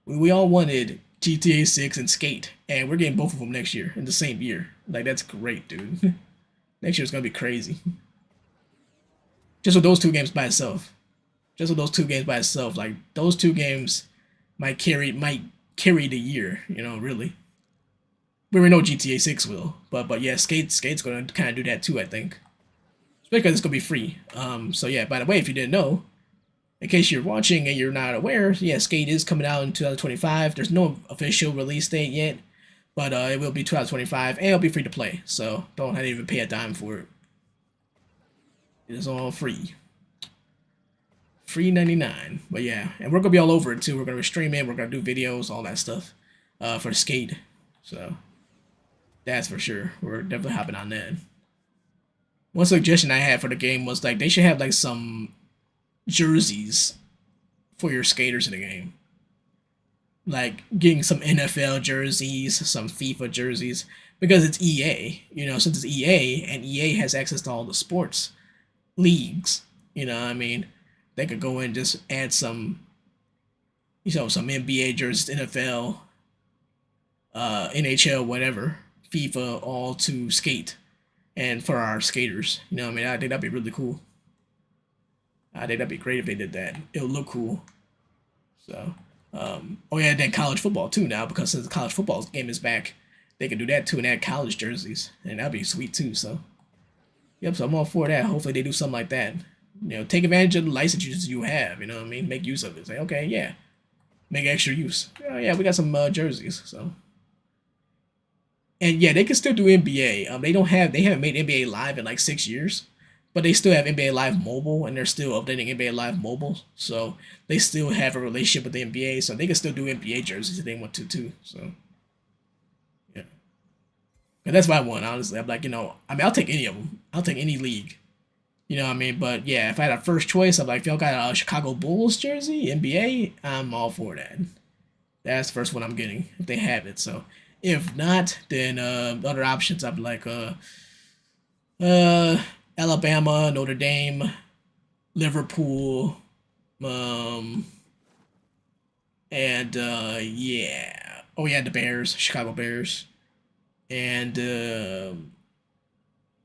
We all wanted GTA 6 and Skate, and we're getting both of them next year in the same year. Like that's great, dude. Next year's gonna be crazy. Just with those two games by itself. Just with those two games by itself, like those two games might carry the year. Really. We know GTA 6 will, but yeah, Skate's gonna kind of do that too. I think, especially because it's gonna be free. So yeah. By the way, if you didn't know, in case you're watching and you're not aware, yeah, Skate is coming out in 2025. There's no official release date yet, but it will be 2025 and it'll be free to play. So don't have to even pay a dime for it. It is all free. Free 99. But yeah, and we're gonna be all over it too. We're gonna stream it. We're gonna do videos, all that stuff, for Skate. So that's for sure. We're definitely hopping on that. One suggestion I had for the game was like they should have like some jerseys for your skaters in the game. Like getting some NFL jerseys, some FIFA jerseys, because it's EA. Since it's EA and EA has access to all the sports leagues. I mean, they could go in and just add some NBA jerseys, NFL, NHL, whatever, FIFA, all to Skate, and for our skaters. I mean, I think that'd be really cool. I think that'd be great if they did that. It'll look cool. So, oh yeah, then college football too now because since the college football game is back, they can do that too and add college jerseys, and that'd be sweet too. So, yep. So I'm all for that. Hopefully they do something like that. Take advantage of the licenses you have. You know what I mean? Make use of it. Say, okay, yeah, make extra use. Oh yeah, we got some jerseys. So, and yeah, they can still do NBA. They haven't made NBA Live in like 6 years, but they still have NBA Live Mobile, and they're still updating NBA Live Mobile. So they still have a relationship with the NBA, so they can still do NBA jerseys if they want to too. So yeah, and that's what I want. Honestly, I'm like, I mean, I'll take any of them. I'll take any league. You know what I mean? But yeah, if I had a first choice, I'm like, if y'all got a Chicago Bulls jersey, NBA, I'm all for that. That's the first one I'm getting if they have it. So if not, then other options I'm like uh Alabama, Notre Dame, Liverpool, um and yeah. Oh yeah, the Bears, Chicago Bears. And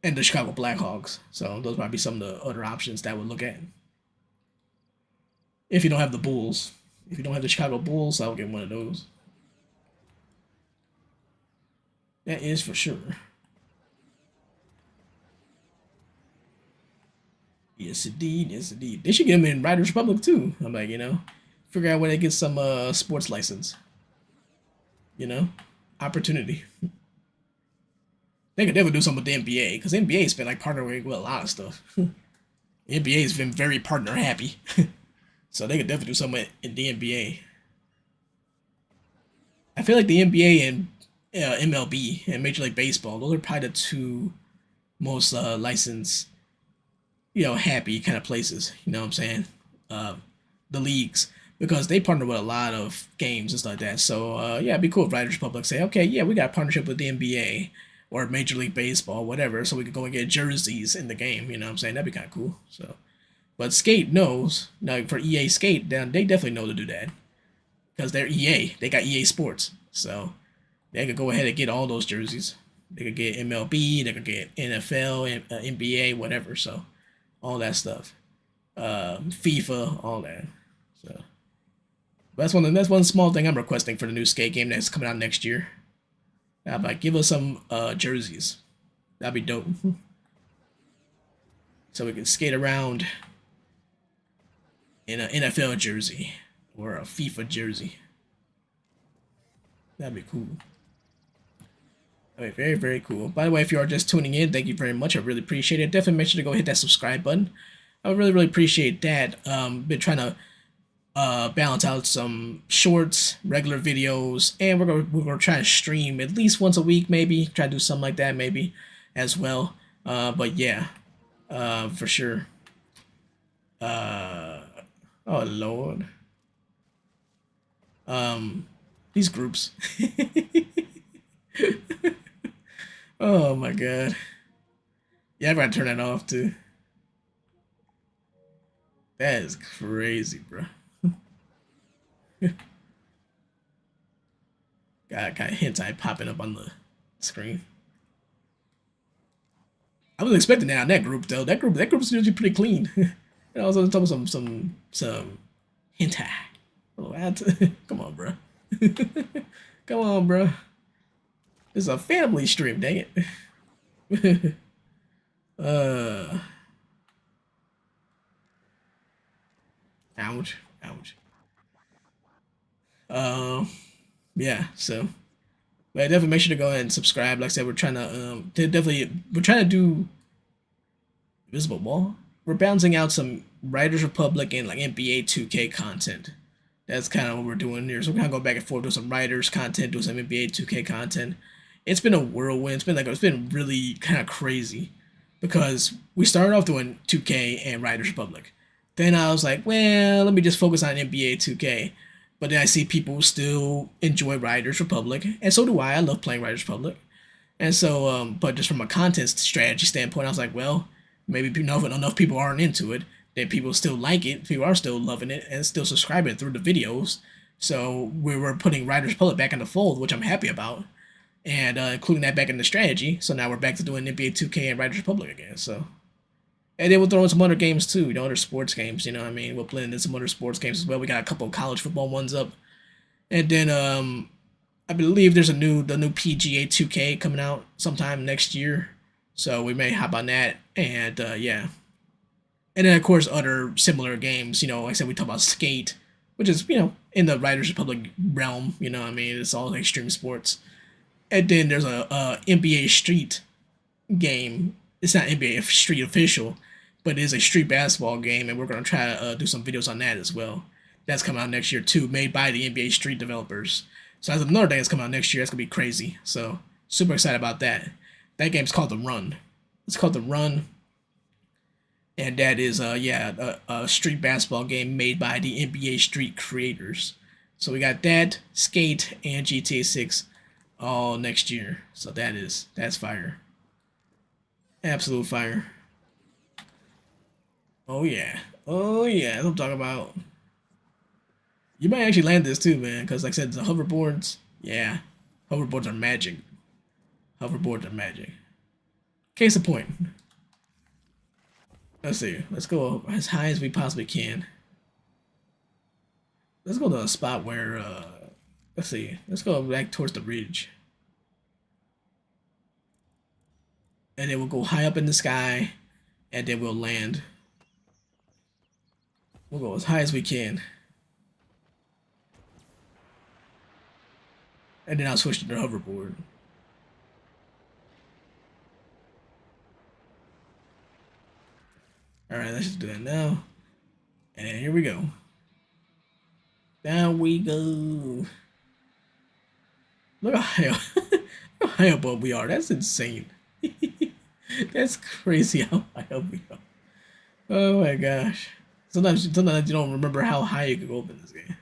and the Chicago Blackhawks. So those might be some of the other options that I would look at. If you don't have the Bulls, if you don't have the Chicago Bulls, I'll get one of those. That is for sure. Yes, indeed. Yes, indeed. They should get them in Riders Republic too. I'm like, figure out where they get some sports license. You know, opportunity. They could definitely do something with the NBA because NBA's been like partnering with a lot of stuff. NBA's been very partner happy, so they could definitely do something in the NBA. I feel like the NBA and MLB and Major League Baseball, those are probably the two most licensed, happy kind of places. You know what I'm saying? Uh, the leagues because they partner with a lot of games and stuff like that. So yeah, it'd be cool if Riders Republic say, okay, yeah, we got a partnership with the NBA or Major League Baseball, whatever, so we could go and get jerseys in the game. You know what I'm saying? That'd be kind of cool. So, but Skate knows now for EA Skate, down they definitely know to do that because they're EA. They got EA Sports, so they could go ahead and get all those jerseys. They could get MLB, they could get NFL, and NBA, whatever. So all that stuff, FIFA, all that. So that's one small thing I'm requesting for the new skate game that's coming out next year. I'm like, give us some jerseys. That'd be dope. So we can skate around in an NFL jersey or a FIFA jersey. That'd be cool. That'd be very, very cool. By the way, if you are just tuning in, thank you very much. I really appreciate it. Definitely make sure to go hit that subscribe button. I would really, really appreciate that. Been trying to balance out some shorts, regular videos, and we're gonna try to stream at least once a week, maybe try to do something like that, maybe as well. But yeah, for sure. Uh, oh Lord, these groups. Oh my God. Yeah, I gotta turn that off too. That is crazy, bro. Got kind of hentai popping up on the screen. I was expecting that on that group though. That group's usually pretty clean. And I was talking about some hentai. Oh, come on, bro. Come on, bro. It's a family stream, dang it. uh, ouch, ouch. Um, yeah. So, but definitely make sure to go ahead and subscribe. Like I said, we're trying to do Visible Wall. We're bouncing out some Riders Republic and like NBA 2K content. That's kind of what we're doing here. So we're gonna go back and forth, do some Riders content, do some NBA 2K content. It's been a whirlwind. It's been really kind of crazy because we started off doing 2K and Riders Republic. Then I was like, well, let me just focus on NBA 2K. But then I see people still enjoy Riders Republic, and so do I. I love playing Riders Republic. And so, but just from a content strategy standpoint, I was like, well, maybe enough people aren't into it, that people still like it, people are still loving it, and still subscribing through the videos. So we were putting Riders Republic back in the fold, which I'm happy about, and including that back in the strategy. So now we're back to doing NBA 2K and Riders Republic again. So, and then we'll throw in some other games too, other sports games. You know what I mean? We'll blend in some other sports games as well. We got a couple of college football ones up, and then I believe there's the new PGA 2K coming out sometime next year. So we may hop on that, and yeah. And then of course other similar games. Like I said, we talk about Skate, which is in the Riders Republic realm. You know what I mean? It's all extreme sports. And then there's a NBA Street game. It's not NBA Street official, but it is a street basketball game, and we're gonna try to do some videos on that as well. That's coming out next year too, made by the NBA Street developers. So that's another thing that's coming out next year. That's gonna be crazy. So super excited about that. That game's called The Run. It's called The Run, and that is a street basketball game made by the NBA Street creators. So we got that, Skate, and GTA 6 all next year. So that's fire. Absolute fire. Oh yeah. Oh yeah. That's what I'm talking about. You might actually land this too, man, because like I said, the hoverboards, yeah. Hoverboards are magic. Hoverboards are magic. Case in point. Let's see. Let's go as high as we possibly can. Let's go to a spot where, let's see. Let's go back towards the ridge. And then we'll go high up in the sky, and then we'll land. We'll go as high as we can. And then I'll switch to the hoverboard. Alright, let's just do that now. And then here we go. Down we go. Look how high above we are. That's insane. That's crazy how high up we are. Oh my gosh. Sometimes you don't remember how high you can go up in this game.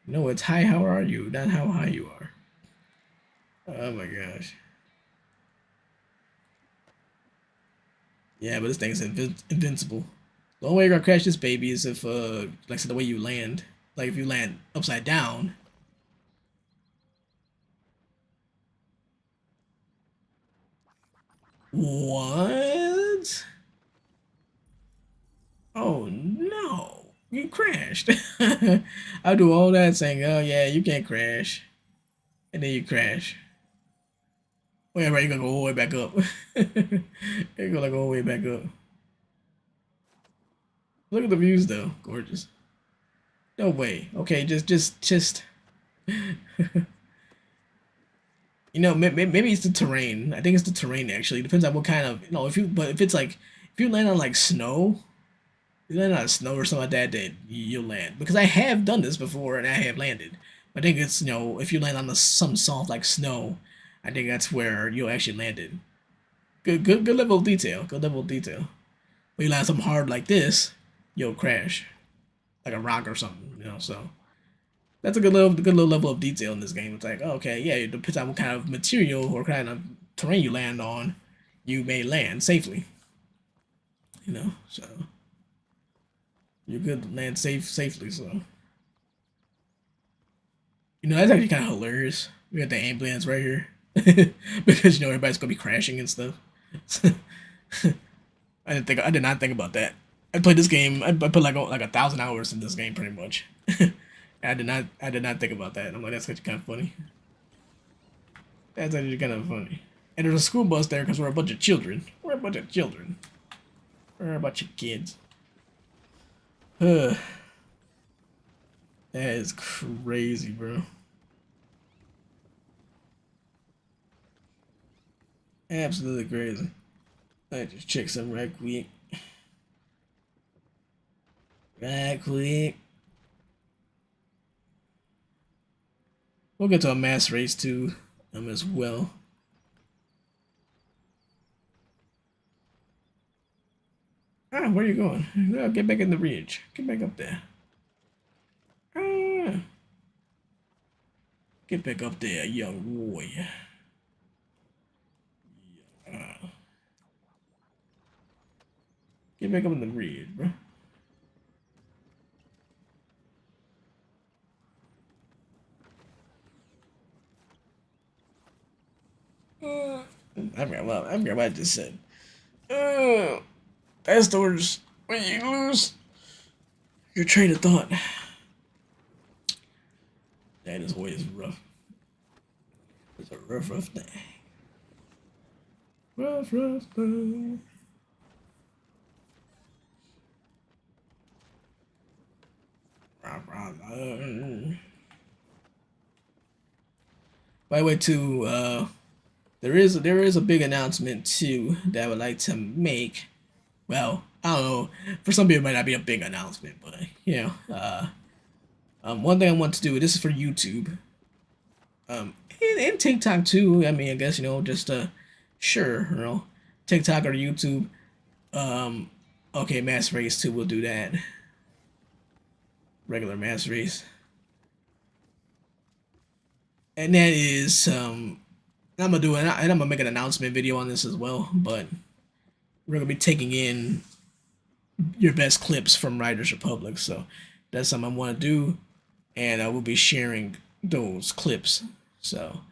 No, it's high how are you, not how high you are. Oh my gosh. Yeah, but this thing's invincible. The only way you're gonna crash this baby is if, like I said, the way you land. Like if you land upside down. What? Oh no, you crashed. I do all that saying, oh yeah, you can't crash. And then you crash. Wait, right, you're gonna go all the way back up. You're gonna go all the way back up. Look at the views though, gorgeous. No way. Okay, just. You know, maybe it's the terrain. I think it's the terrain actually. Depends on what kind of, but if it's like, if you land on like snow, you land on snow or something like that, then you'll land. Because I have done this before and I have landed. I think it's, if you land on some soft like snow, I think that's where you'll actually land it. Good level of detail. Good level of detail. When you land something hard like this, you'll crash. Like a rock or something, so. That's a good little level of detail in this game. It's like, oh, okay, yeah, it depends on what kind of material or kind of terrain you land on, you may land safely. So you could land safely. So that's actually kind of hilarious. We got the ambulance right here because everybody's gonna be crashing and stuff. I did not think about that. I played this game. I put like 1,000 hours in this game pretty much. I did not think about that. I'm like, that's actually kind of funny. That's actually kind of funny. And there's a school bus there because we're a bunch of children. We're a bunch of children. We're a bunch of kids. That is crazy, bro. Absolutely crazy. I just check something right quick. Right quick. We'll get to a mass race too, as well. Ah, where are you going? No, get back in the ridge. Get back up there. Ah. Get back up there, young warrior. Get back up in the ridge, bro. I forgot what I just said. That's the worst. When you lose your train of thought. That is always rough. It's a rough thing. Rough thing. By the way, too, there is a big announcement too that I would like to make. Well, I don't know. For some people, it might not be a big announcement, but one thing I want to do. This is for YouTube, and TikTok too. I mean, I guess just sure, TikTok or YouTube. Okay, mass race too. We'll do that. Regular mass race, and that is I'm gonna do it, and I'm gonna make an announcement video on this as well. But we're gonna be taking in your best clips from Riders Republic, so that's something I want to do, and I will be sharing those clips. So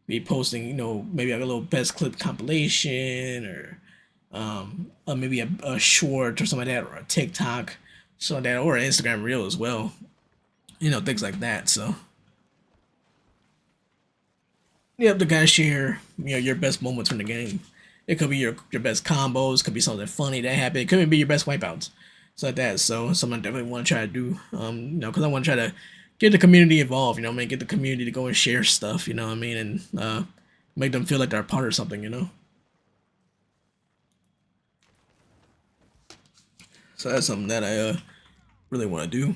be posting, maybe like a little best clip compilation or maybe a short or something like that, or a TikTok, so that, or an Instagram reel as well. Things like that. So, you have to kind of share, your best moments from the game. It could be your best combos, could be something funny that happened, it could be your best wipeouts, so like that. So, something I definitely want to try to do, because I want to try to get the community involved. Get the community to go and share stuff. You know what I mean, and make them feel like they're a part of something. So that's something that I really want to do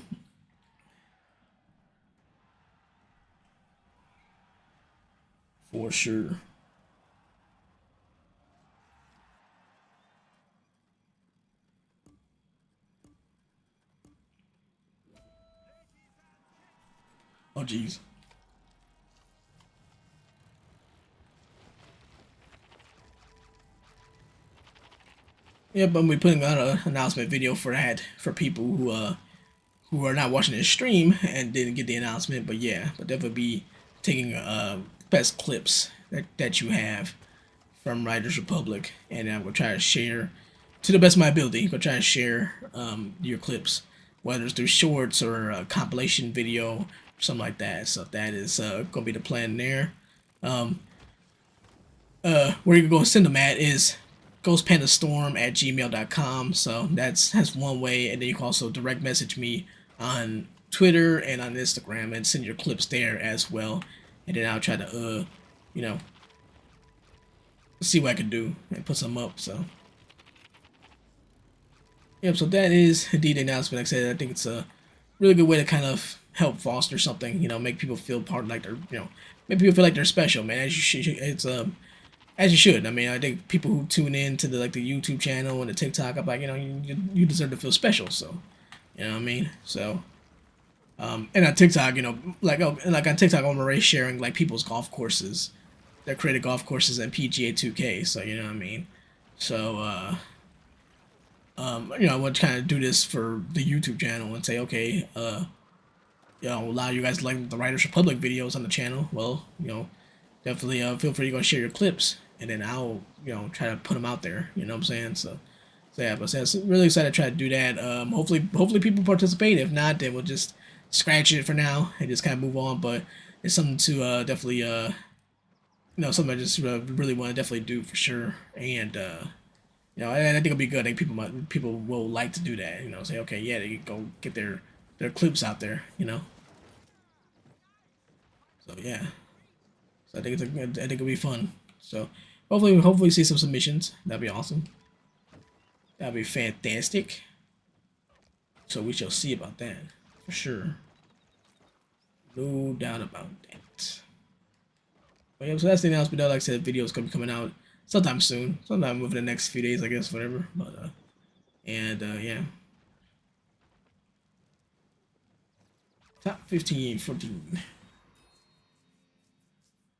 for sure. Oh, jeez. Yeah, but we're putting out an announcement video for that for people who are not watching the stream and didn't get the announcement. But yeah, but definitely be taking best clips that you have from Riders Republic, and I'm gonna try to share to the best of my ability. I'm gonna try to share your clips, whether it's through shorts or a compilation video or something like that. So that is gonna be the plan there. Um, where you can go send them at is ghostpandastorm@gmail.com. So that's one way, and then you can also direct message me on Twitter and on Instagram and send your clips there as well. And then I'll try to you know, see what I can do and put some up. So yep, so that is indeed the announcement. Like I said, I think it's a really good way to kind of help foster something, make people feel part, like they're, make people feel like they're special, man. As you should, it's as you should. I mean, I think people who tune in to the YouTube channel and the TikTok, I'm like, you deserve to feel special. So, you know what I mean. So, and on TikTok, like on TikTok, I'm already sharing like people's golf courses, their created golf courses and PGA 2K. So you know what I mean. So, I want to kind of do this for the YouTube channel and say, okay, allow you guys to like the Riders Republic videos on the channel. Well, definitely feel free to go share your clips, and then I'll try to put them out there. You know what I'm saying? So yeah, but so really excited to try to do that. Hopefully people participate. If not, then we'll just scratch it for now and just kind of move on. But it's something to definitely something I just really want to definitely do for sure. And I think it'll be good. I think people will like to do that. Say okay, yeah, they can go get their clips out there. So yeah. So I think I think it'll be fun. So hopefully see some submissions. That'd be awesome. That'd be fantastic. So we shall see about that for sure. No doubt about that. But yeah, so that's the announcement. Like I said, videos gonna be coming out sometime soon. Sometime within the next few days, I guess, whatever. But yeah. Top 15, 14.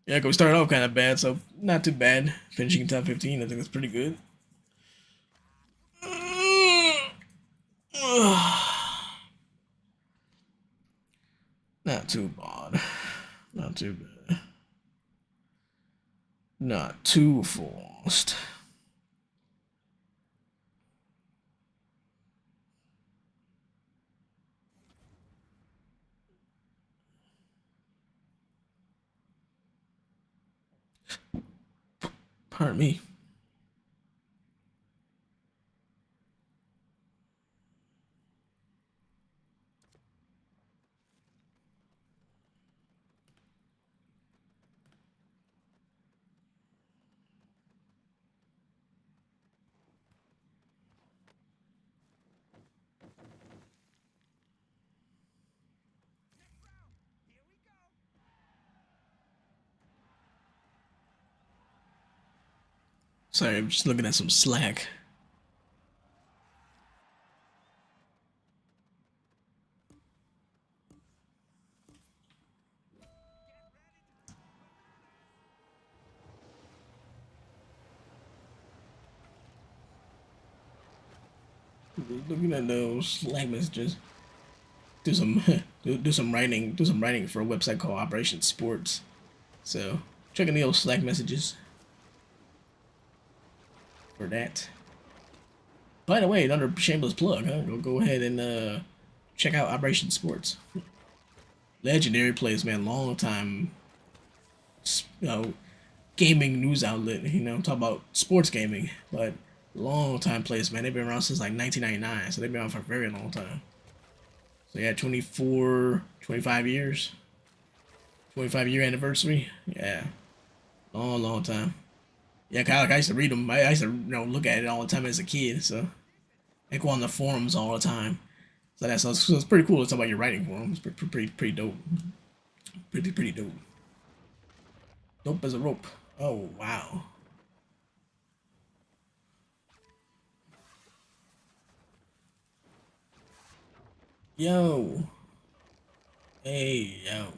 Yeah, we started off kind of bad, so not too bad. Finishing top 15, I think that's pretty good. Not too bad. Not too bad. Not too fast. Pardon me. Sorry, I'm just looking at some Slack. Looking at those Slack messages. Do some do some writing for a website called Operation Sports. So checking the old Slack messages for that. By the way, another shameless plug, huh? Go ahead and check out Operation Sports. Legendary place, man. Long time, you know, gaming news outlet. You know, I'm talking about sports gaming, but long time place, man. They've been around since like 1999, so they've been around for a very long time. So yeah, 24, 25 years. 25-year anniversary. Yeah, long time. Yeah, like I used to read them. I used to look at it all the time as a kid. So I go on the forums all the time. So it's pretty cool to talk about your writing forums. Pretty dope. Pretty dope. Dope as a rope. Oh wow. Yo. Hey yo.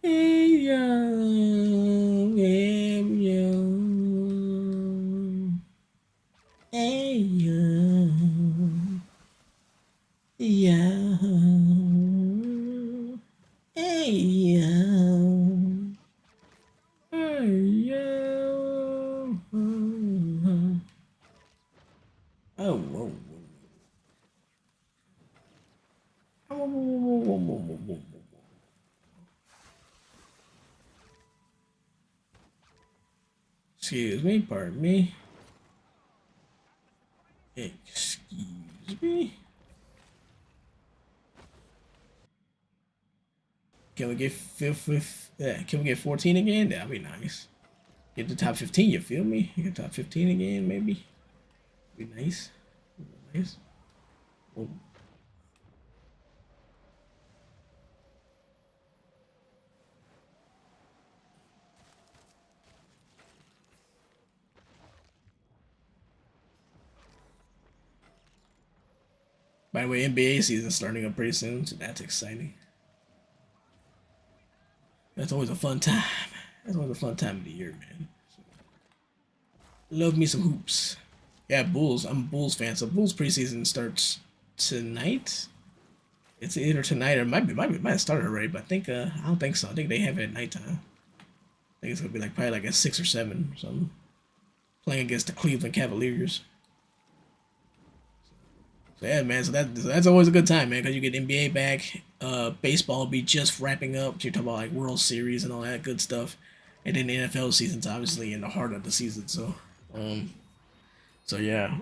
Hey yo. Hey yo. Hey yo. Yo. Hey yo. Hey yo. Oh whoa. Excuse me, pardon me. Excuse me. Can we get can we get 14 again? That'd be nice. Get the top 15, you feel me? Get top 15 again, maybe. Be nice. Be nice. Well, by the way, NBA season's starting up pretty soon, so that's exciting. That's always a fun time. That's always a fun time of the year, man. So, love me some hoops. Yeah, Bulls. I'm a Bulls fan, so Bulls preseason starts tonight. It's either tonight or might have started already, but I think I don't think so. I think they have it at nighttime. I think it's gonna be like probably like at 6 or 7 or something. Playing against the Cleveland Cavaliers. So yeah, man. So that's always a good time, man, because you get NBA back. Baseball will be just wrapping up. So you're talking about like World Series and all that good stuff, and then the NFL season's obviously in the heart of the season. Um, so yeah.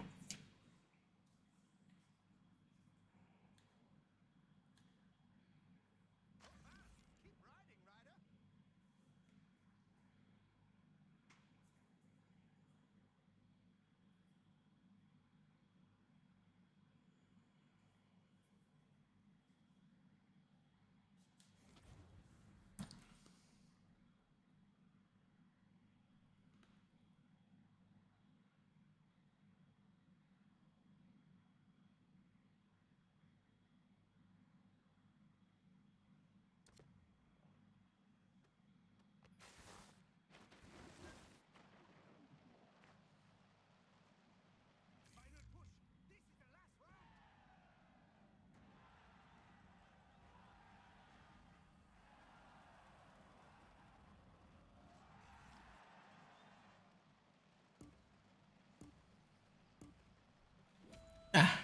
Ah,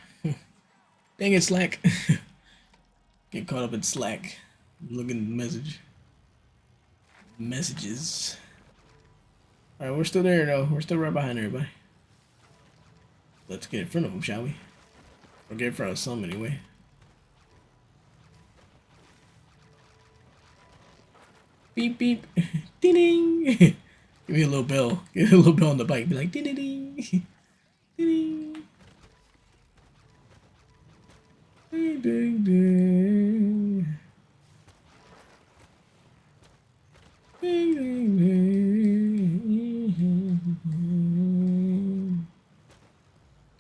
dang it, Slack. Get caught up in Slack. Looking at the messages. All right, we're still there though. We're still right behind everybody. Let's get in front of them, shall we? Or get in front of some anyway. Beep beep, ding ding. Give me a little bell. Give me a little bell on the bike. Be like ding ding ding, ding ding ding ding. Ding ding ding.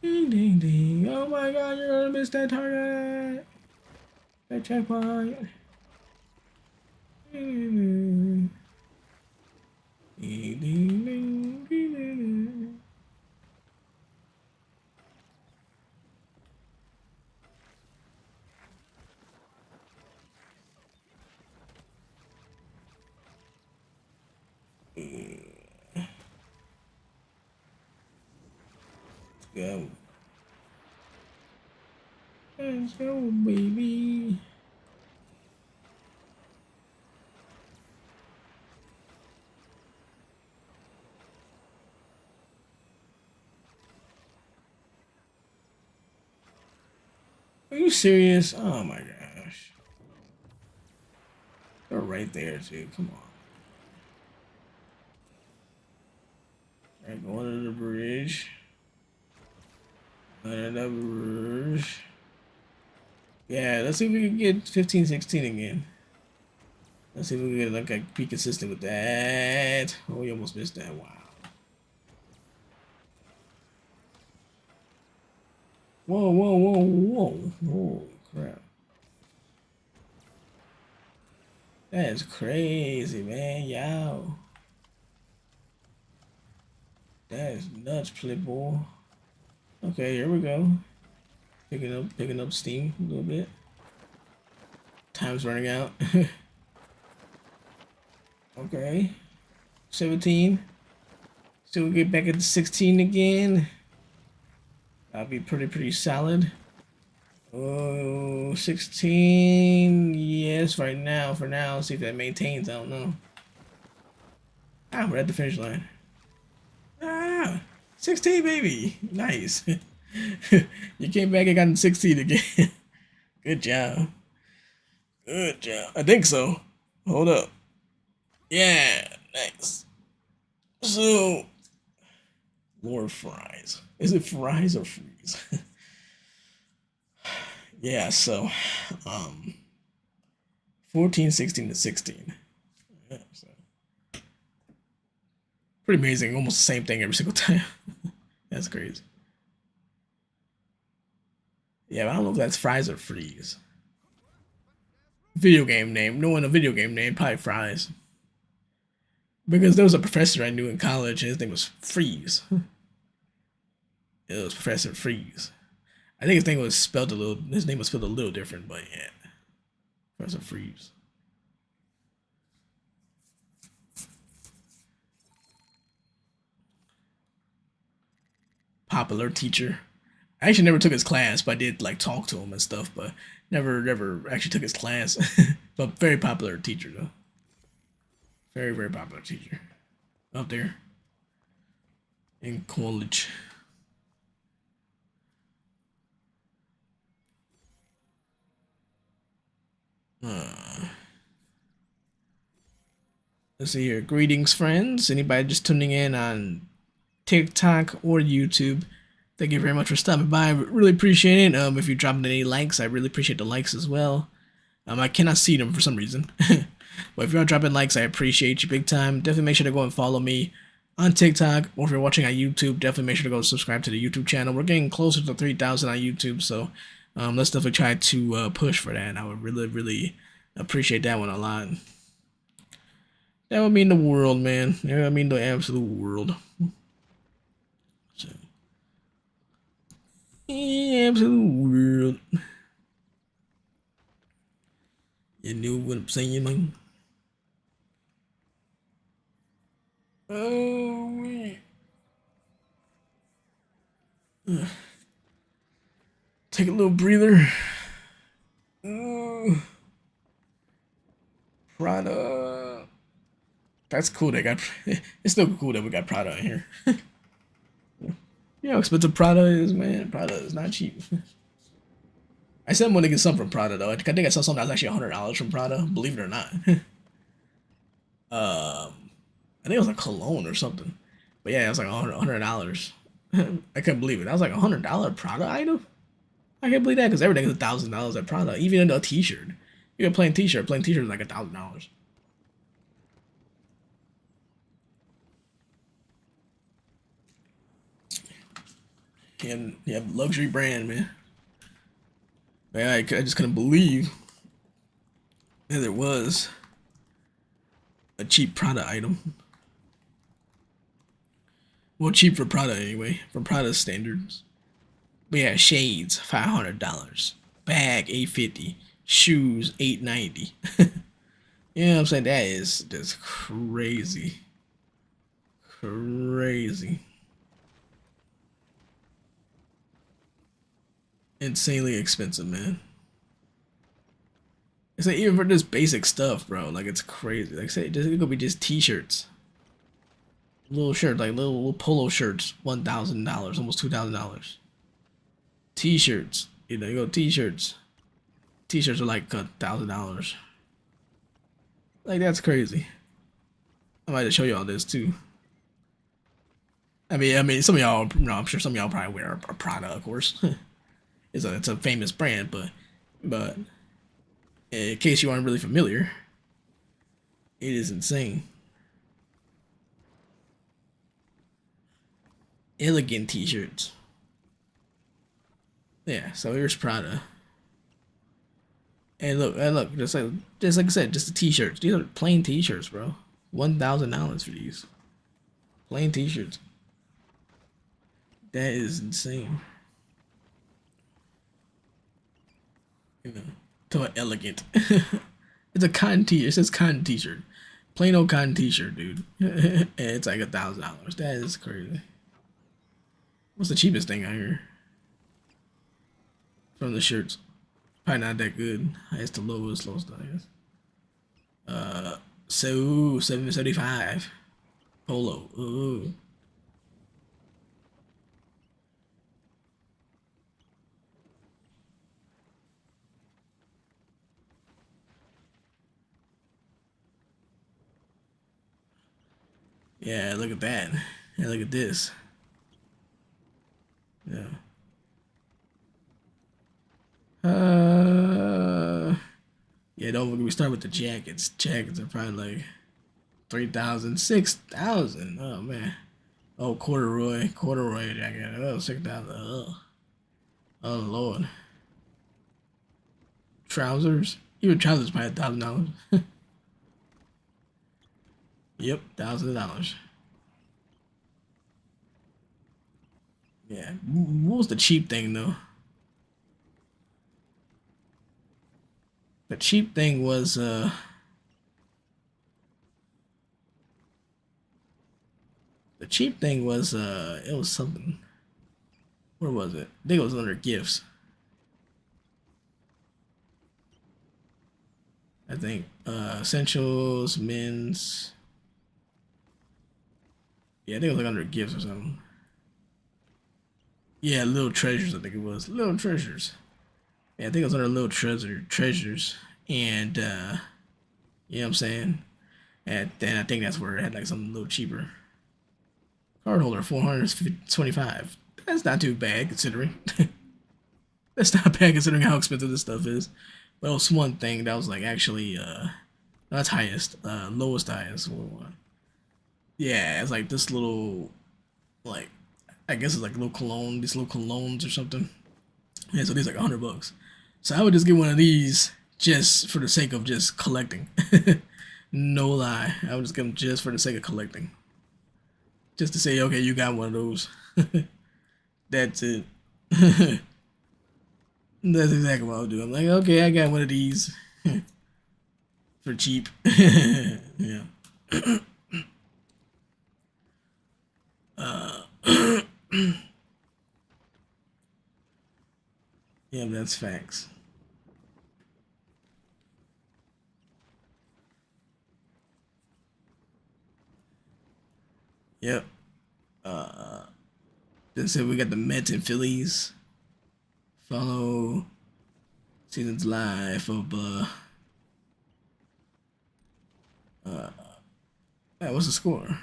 Ding ding ding. Oh my God! You're gonna miss that target. That checkpoint. Ding ding ding ding ding ding. Go. Let's go, baby. Are you serious? Oh my gosh. They're right there, too. Come on. Alright, going to the bridge. Under the bridge. Yeah, let's see if we can get 15, 16 again. Let's see if we can get like be consistent with that. Oh, we almost missed that. Wow. Whoa, whoa, whoa, whoa. Holy crap. That is crazy, man. Yo. That is nuts, Playboy. Okay, here we go. Picking up steam a little bit. Time's running out. Okay. 17. So we get back at 16 again. That'll be pretty solid. Oh, 16. Yes, right now. For now, see if that maintains. I don't know. Ah, we're at the finish line. Ah, 16, baby. Nice. You came back and got 16 again. Good job. Good job. I think so. Hold up. Yeah, nice. So, more fries. Is it fries or freeze? Yeah, so, um, 14, 16 to 16. Yeah, so. Pretty amazing. Almost the same thing every single time. That's crazy. Yeah, I don't know if that's fries or freeze. Video game name. Knowing a video game name, probably fries. Because there was a professor I knew in college, and his name was Freeze. It was Professor Freeze. I think his name was spelled a little. His name was spelled a little different, but yeah, Professor Freeze. Popular teacher. I actually never took his class, but I did like talk to him and stuff, but never actually took his class. But very popular teacher though. Very popular teacher. Up there in college. Uh, let's see here. Greetings, friends. Anybody just tuning in on TikTok or YouTube? Thank you very much for stopping by. I really appreciate it. If you're dropping any likes, I really appreciate the likes as well. I cannot see them for some reason. But if you're dropping likes, I appreciate you big time. Definitely make sure to go and follow me on TikTok, or if you're watching on YouTube, definitely make sure to go subscribe to the YouTube channel. We're getting closer to 3,000 on YouTube, so let's definitely try to push for that. I would really appreciate that one a lot. That would mean the world, man. That would mean the absolute world. So, absolute world. You know what I'm saying, man? Oh, wait. Take a little breather. Prada. That's cool. They got. It's still cool that we got Prada in here. You know how expensive Prada is, man. Prada is not cheap. I said I'm gonna get some from Prada though. I think I saw something that was actually $100 from Prada. Believe it or not. I think it was like cologne or something. But yeah, it was like $100. I couldn't believe it. That was like $100 Prada item. I can't believe that because everything is $1,000 at Prada. Even a T-shirt. You get a plain T-shirt. Plain T-shirt is like $1,000. You have luxury brand, man. Man, I just couldn't believe that there was a cheap Prada item. Well, cheap for Prada anyway, for Prada's standards. But yeah, shades $500, bag $850, shoes $890. You know what I'm saying? That is just crazy. crazy. Insanely expensive, man. It's like even for this basic stuff, bro. Like it's crazy. Like say, just it could be just t-shirts, little shirts, like little polo shirts, $1,000, almost $2,000. T-shirts, you go t-shirts. T-shirts are like $1,000. Like that's crazy. I might show y'all this too. I mean, some of y'all, I'm sure some of y'all probably wear a Prada, of course. It's a famous brand, but in case you aren't really familiar, it is insane. Elegant t-shirts. Yeah, so here's Prada. And look, just like I said, just the t-shirts. These are plain t-shirts, bro. $1,000 for these plain t-shirts. That is insane. You know, to elegant. It's a cotton t. It says cotton t-shirt, plain old cotton t-shirt, dude. And it's like $1,000. That is crazy. What's the cheapest thing out here from the shirts? Probably not that good. Highest to lowest, lowest I guess. So 775 polo. Ooh. Yeah, look at that. Yeah, look at this. Yeah. Yeah, don't get me start with the jackets. Jackets are probably like 3,000, 6,000. Oh man. Oh, corduroy jacket. Oh, 6,000. Oh Lord. Trousers. Even trousers probably $1,000. Yep, $1,000. Yeah. What was the cheap thing though? The cheap thing was it was something. Where was it? I think it was under gifts. I think essentials, men's. Yeah, I think it was like under gifts or something. Yeah, little treasures. I think it was little treasures. Yeah, I think it was under little treasures, and you know what I'm saying. And then I think that's where it had like something a little cheaper. Card holder 425. That's not too bad considering. That's not bad considering how expensive this stuff is. But it was one thing that was like actually that's highest, lowest highest. Yeah, it's like this little like I guess it's like little cologne, these little colognes or something. Yeah, so these like $100. So I would just get one of these just for the sake of just collecting. No lie, I would just get them just for the sake of collecting, just to say, okay, you got one of those. That's it. That's exactly what I'll do. I'm like, okay, I got one of these for cheap. Yeah. Uh, yeah, that's facts. Yep. Uh, then said we got the Mets and Phillies. Follow season's life of uh yeah, what's the score?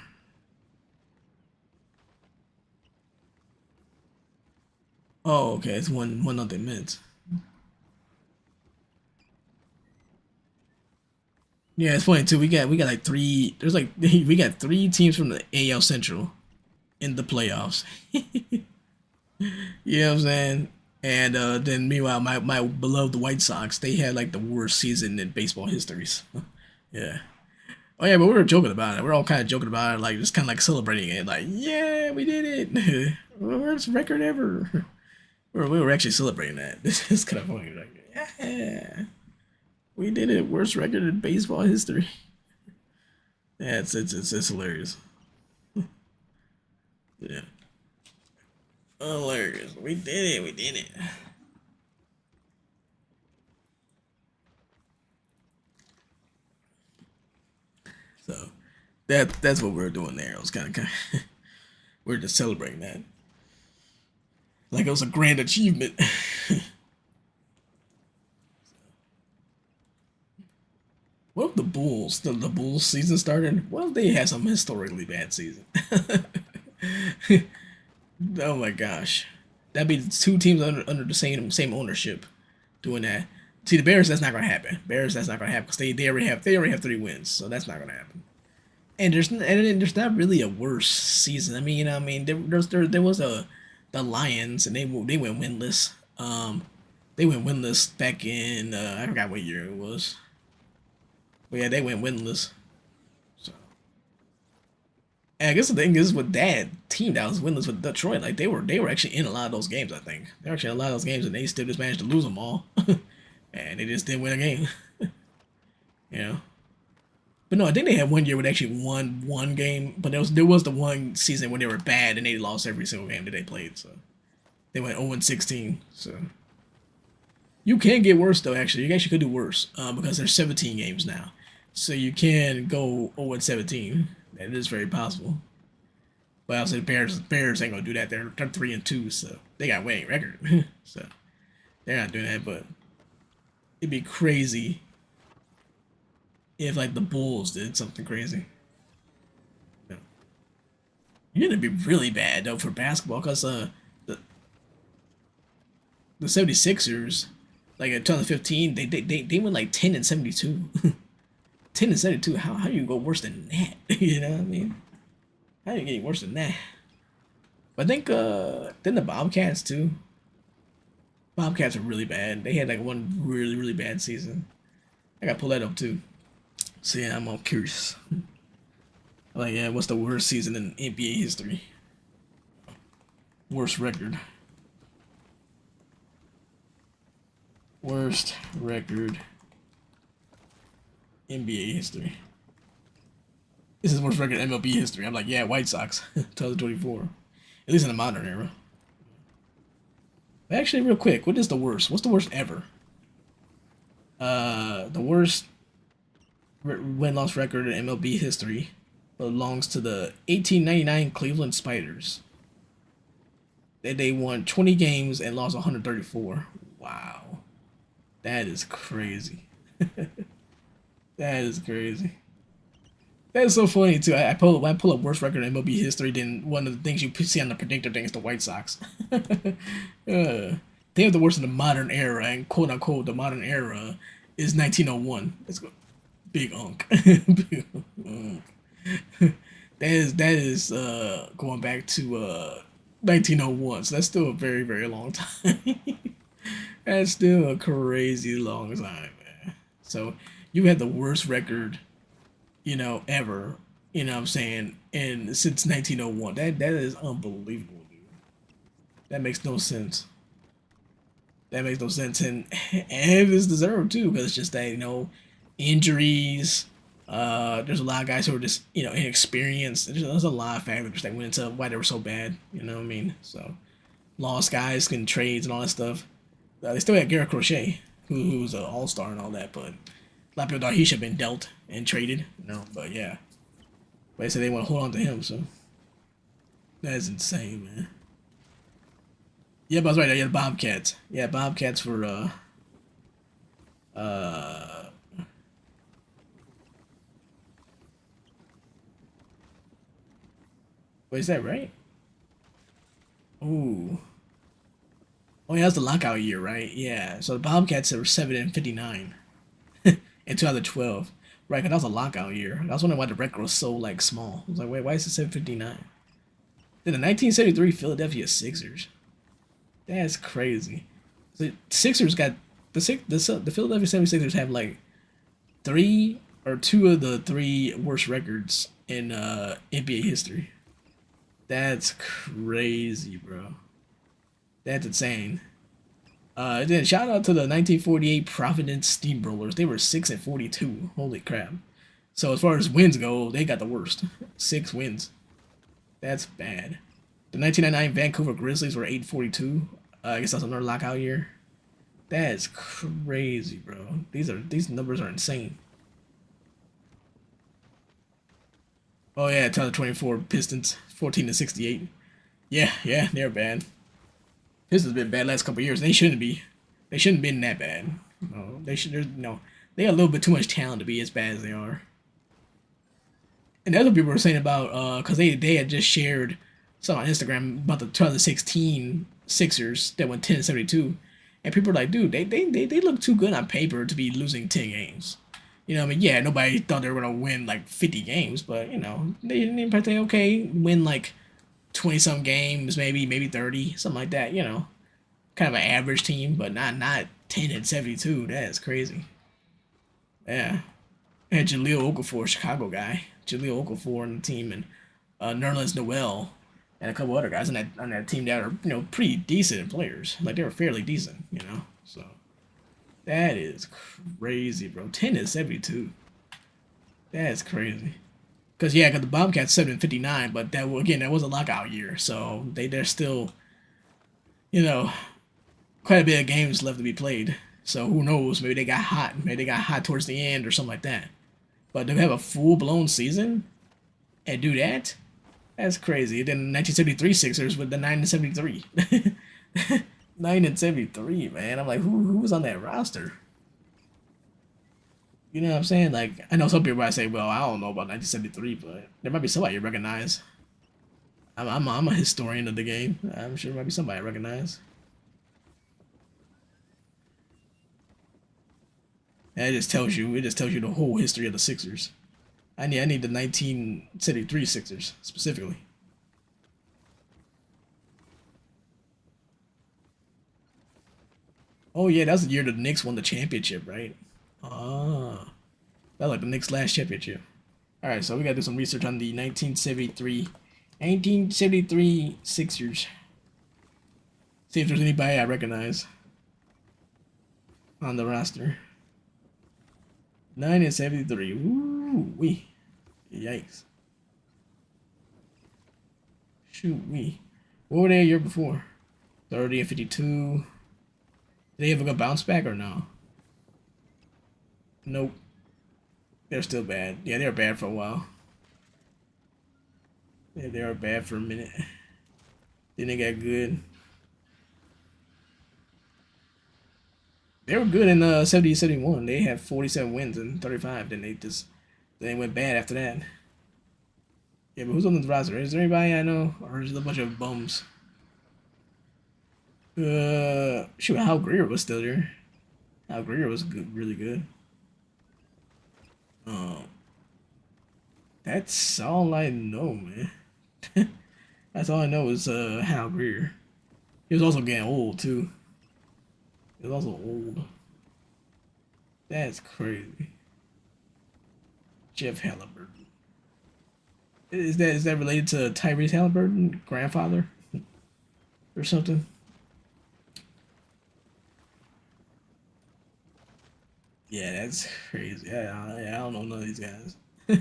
Oh, okay, it's 1-0 Mets. Yeah, it's funny too. We got like three. There's like we got three teams from the AL Central in the playoffs. You know what I'm saying? And then meanwhile, my beloved White Sox, they had like the worst season in baseball histories. Yeah. Oh yeah, but we were joking about it. We're all kind of joking about it, like just kind of like celebrating it, like yeah, we did it, worst record ever. We were actually celebrating that. This is kind of funny. Like yeah, we did it, worst record in baseball history. Yeah, it's hilarious. Yeah. Hilarious. We did it. We did it. So that's what we're doing there. It was kind of we're just celebrating that like it was a grand achievement. What if the Bulls, the Bulls season started? What if they had some historically bad season? Oh my gosh, that'd be two teams under the same ownership doing that. See the Bears, that's not gonna happen. Bears, that's not gonna happen because they already have 3 wins, so that's not gonna happen. And there's not really a worse season. I mean, you know, I mean, there was the Lions and they went winless. They went winless back in I forgot what year it was. But yeah, they went winless. So and I guess the thing is with that team that was winless with Detroit, like they were actually in a lot of those games. I think they were actually in a lot of those games, and they still just managed to lose them all, and they just didn't win a game. You know. But no, I think they had one year where they actually won one game, but there was the one season when they were bad and they lost every single game that they played. So they went 0-16. So you can get worse though. Actually, you actually could do worse because there's 17 games now, so you can go 0-17. That is very possible. But I'll say the Bears ain't gonna do that. They're 3-2, so they got winning record. So they're not doing that. But it'd be crazy if like the Bulls did something crazy. You know, you're gonna be really bad though for basketball because the 76ers like in 2015 they went like 10-72. 10-72. How you go worse than that? You know what I mean? How you get worse than that? But I think then the Bobcats too. Bobcats are really bad. They had like one really bad season. I gotta pull that up too. So yeah, I'm all curious. Like yeah, what's the worst season in NBA history? Worst record. Worst record NBA history. This is worst record MLB history. I'm like, yeah, White Sox, 2024. At least in the modern era. But actually, real quick, what is the worst? What's the worst ever? The worst win-loss record in MLB history belongs to the 1899 Cleveland Spiders. They won 20 games and lost 134. Wow, that is crazy. That is crazy. That's so funny too. When I pull up worst record in MLB history, then one of the things you see on the predictor thing is the White Sox. They have the worst in the modern era, and quote unquote the modern era is 1901. Let's go, big unk. Big unk. That is going back to 1901. So that's still a very long time. That's still a crazy long time, man. So you had the worst record ever. You know what I'm saying? And since 1901, that is unbelievable, dude. That makes no sense. That makes no sense, and it's deserved too, because it's just that injuries. There's a lot of guys who are just inexperienced. There's a lot of factors that went into why they were so bad. You know what I mean? So lost guys, getting trades and all that stuff. They still had Garrett Crochet, who's an all star and all that, but a lot of people thought he should have been dealt and traded. But yeah. But they said they want to hold on to him, so that is insane, man. Yeah, but I was right. Yeah, the Bobcats. Yeah, Bobcats for uh. Wait, is that right? Ooh. Oh, yeah, that's the lockout year, right? Yeah. So the Bobcats were 7-59 in 2012. Right, because that was a lockout year. I was wondering why the record was so like small. I was like, wait, why is it 759? Then the 1973 Philadelphia Sixers. That's crazy. The Sixers got the Philadelphia 76ers have like three or two of the three worst records in NBA history. That's crazy, bro. That's insane. Then shout out to the 1948 Providence Steamrollers. They were 6-42. Holy crap! So as far as wins go, they got the worst. 6 wins. That's bad. The 1999 Vancouver Grizzlies were 842. I guess that's another lockout year. That is crazy, bro. These numbers are insane. Oh yeah, 2024 Pistons 14-68. Yeah, they're bad. Pistons been bad last couple years. They shouldn't be. They shouldn't have been that bad. No, they should. No, they got a little bit too much talent to be as bad as they are. And that's what people were saying about because they had just shared something on Instagram about the 2016 Sixers that went 10-72, and people were like, dude, they look too good on paper to be losing 10 games. You know, what I mean, yeah, nobody thought they were gonna win like 50 games, but you know, they didn't probably okay, win like 20 some games, maybe 30, something like that. You know, kind of an average team, but not 10-72. That is crazy. Yeah, and Jaleel Okafor, Chicago guy, Jaleel Okafor on the team, and Nerlens Noel, and a couple other guys on that team that are pretty decent players. Like they were fairly decent, So that is crazy, bro. 10-72. That's crazy. Cause yeah, cause the Bobcats 7-59, but that was a lockout year, so they're still, quite a bit of games left to be played. So who knows? Maybe they got hot. Maybe they got hot towards the end or something like that. But to have a full blown season and do that, that's crazy. Then 1973 Sixers with the 9-73. 9-73, man. I'm like, who was on that roster? You know what I'm saying? Like, I know some people might say, well, I don't know about 1973, but there might be somebody you recognize. I'm a historian of the game. I'm sure there might be somebody I recognize. And it just tells you the whole history of the Sixers. I need the 1973 Sixers specifically. Oh yeah, that's the year the Knicks won the championship, right? Ah, that was like the Knicks' last championship. All right, so we gotta do some research on the 1973 Sixers. See if there's anybody I recognize on the roster. 9-73. Ooh wee. Yikes. Shoot me. What were they a year before? 30-52. Did they ever go bounce back or no? Nope. They're still bad. Yeah, they were bad for a while. Yeah, they were bad for a minute. Then they got good. They were good in 70-71. They had 47 wins and 35. Then they went bad after that. Yeah, but who's on the roster? Is there anybody I know, or is it a bunch of bums? Shoot, Hal Greer was still there. Hal Greer was good, really good. Um, that's all I know, man. That's all I know is Hal Greer. He was also getting old too. He was also old. That's crazy. Jeff Halliburton. Is that related to Tyrese Halliburton, grandfather, or something? Yeah, that's crazy. I don't know none of these guys. Yeah,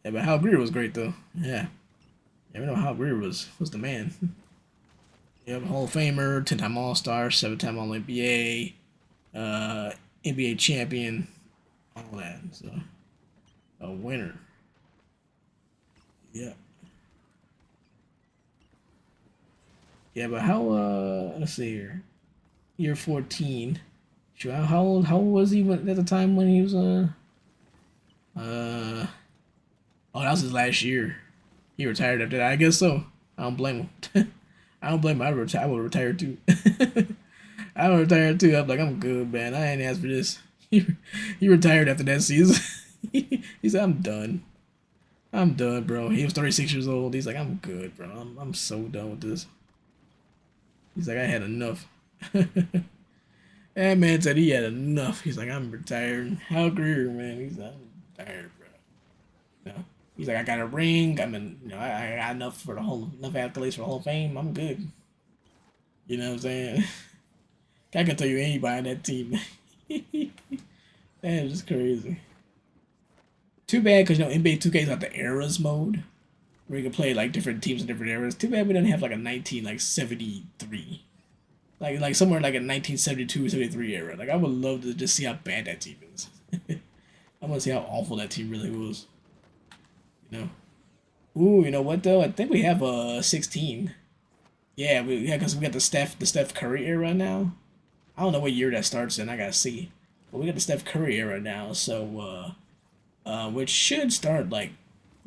but Hal Greer was great though. Yeah, we know Hal Greer was the man. Yep, Hall of Famer, 10-time All Star, 7-time All NBA, NBA champion, all that. So a winner. Yeah. Yeah, but how let's see here. Year 14. Sure, how old was he at the time when he was uh oh, that was his last year. He retired after that. I guess so. I don't blame him. I don't blame him. I would retire too. I would retire too. I'm like, I'm good, man. I ain't asked for this. He retired after that season. He said, I'm done. I'm done, bro. He was 36 years old. He's like, I'm good, bro. I'm so done with this. He's like, I had enough. That man said he had enough. He's like, I'm retired. Hal Greer, man. He's like, I'm retired, bro. No. He's like, I got a ring. I got enough for enough accolades for the Hall of Fame. I'm good. You know what I'm saying? I can tell you anybody on that team. That is just crazy. Too bad because NBA 2K is got the eras mode. where you can play like different teams in different eras. Too bad we didn't have like a 1973, like somewhere like a 1972, 73 era. Like I would love to just see how bad that team is. I want to see how awful that team really was. You know. Ooh, you know what though? I think we have a 16. Yeah, because we got the Steph Curry era now. I don't know what year that starts in. I gotta see. But we got the Steph Curry era now, so which should start like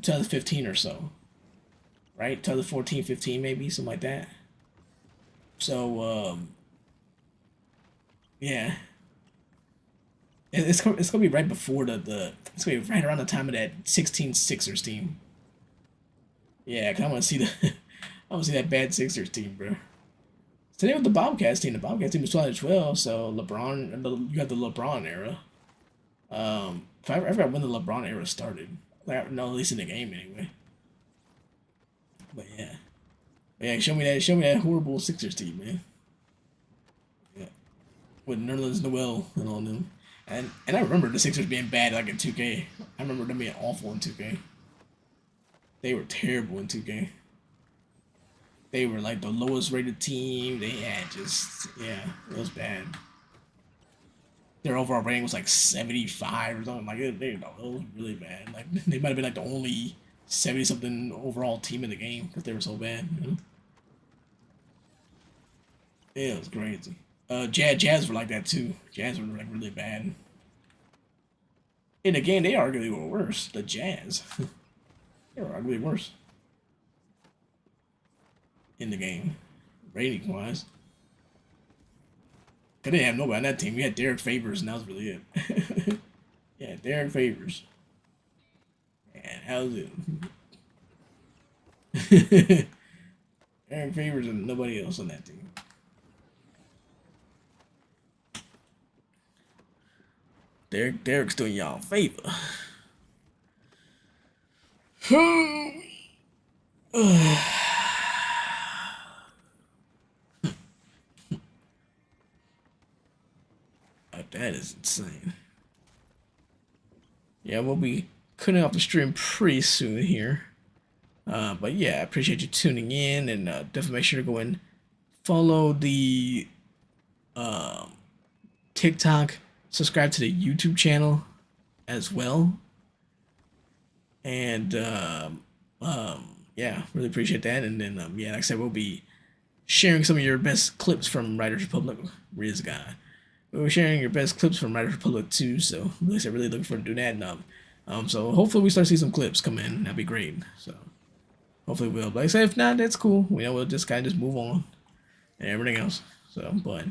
2015 or so, right? 2014, 15 maybe, something like that. So yeah, it's gonna be right before the it's gonna be right around the time of that 16 Sixers team. Yeah, 'cause I want to see the I want to see that bad Sixers team, bro. Today with the Bobcats team. The Bobcats team was 2012, so you got the LeBron era. I forgot when the LeBron era started. Like, no, at least in the game anyway. But yeah, show me that horrible Sixers team, man. Yeah, with Nerlens Noel and all them. And I remember the Sixers being bad like in 2K. I remember them being awful in 2K. They were terrible in 2K. They were like the lowest rated team. They had just yeah, it was bad. Their overall rating was like 75 or something. Like it was really bad. Like they might have been like the only 70 something overall team in the game because they were so bad. You know? Yeah, it was crazy. Jazz were like that too. Jazz were like really bad. In the game, they arguably were worse. The Jazz, they were arguably worse in the game, rating wise. Cause they didn't have nobody on that team. We had Derek Favors, and that was really it. Yeah, Derek Favors, and that was it. Derek Favors and nobody else on that team. Derek's doing y'all a favor. That is insane. Yeah, we'll be cutting off the stream pretty soon here. But yeah, I appreciate you tuning in, and definitely make sure to go and follow the um, TikTok, subscribe to the YouTube channel as well, and yeah, really appreciate that. And then yeah, like I said, we'll be sharing some of your best clips from Riders Republic. Riz guy. We're sharing your best clips from Riders Republic too. So like I said, really looking forward to doing that. And so hopefully we start to see some clips come in. That'd be great. So hopefully we'll. Like I said, if not, that's cool. You know, we'll just kind of just move on and everything else. So, but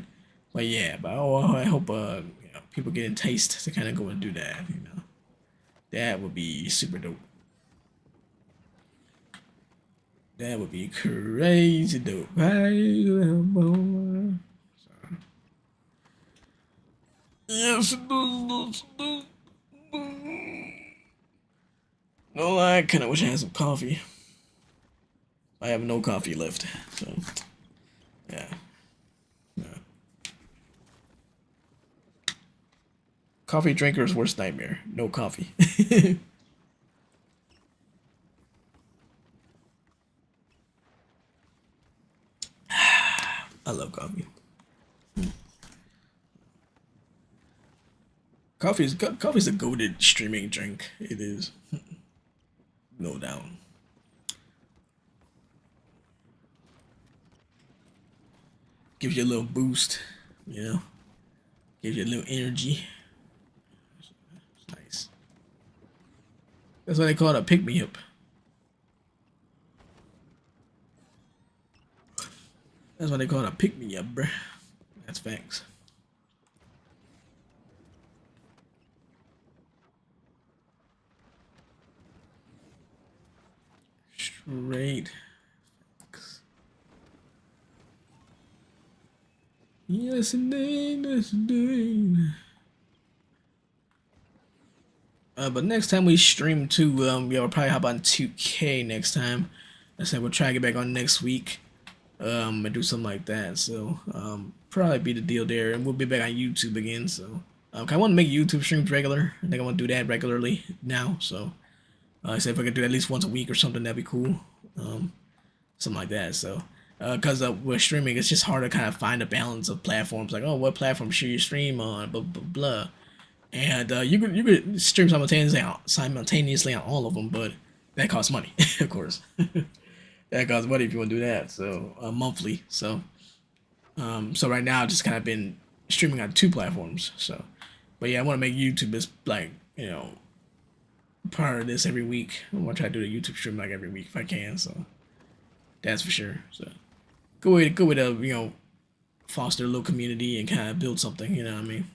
yeah, but I hope you know, people get a taste to kind of go and do that. You know, that would be super dope. That would be crazy dope. Yes, no lie, I kind of wish I had some coffee. I have no coffee left, so yeah. Yeah. Coffee drinker's worst nightmare. No coffee. I love coffee. Coffee's a goated streaming drink. It is, no doubt. Gives you a little boost, you know. Gives you a little energy. It's nice. That's why they call it a pick me up. That's why they call it a pick me up, bruh. That's facts. Straight. Yes, indeed. Yes, indeed. But next time we stream too, yeah, we'll probably hop on 2K next time. I said we'll try to get back on next week. And do something like that. So, probably be the deal there, and we'll be back on YouTube again. So, I want to make YouTube streams regular. I think I want to do that regularly now. So, I said if I could do it at least once a week or something, that'd be cool. Um, Something like that. So, because with streaming, it's just hard to kind of find a balance of platforms. Like, oh, what platform should you stream on? Blah blah blah. And you could stream simultaneously on all of them, but that costs money, of course. That costs money if you want to do that. So monthly. So right now I've just kind of been streaming on two platforms. So, but yeah, I want to make YouTube as like part of this every week. I want to try to do the YouTube stream like every week if I can. So that's for sure. So good way to foster a little community and kind of build something. You know what I mean?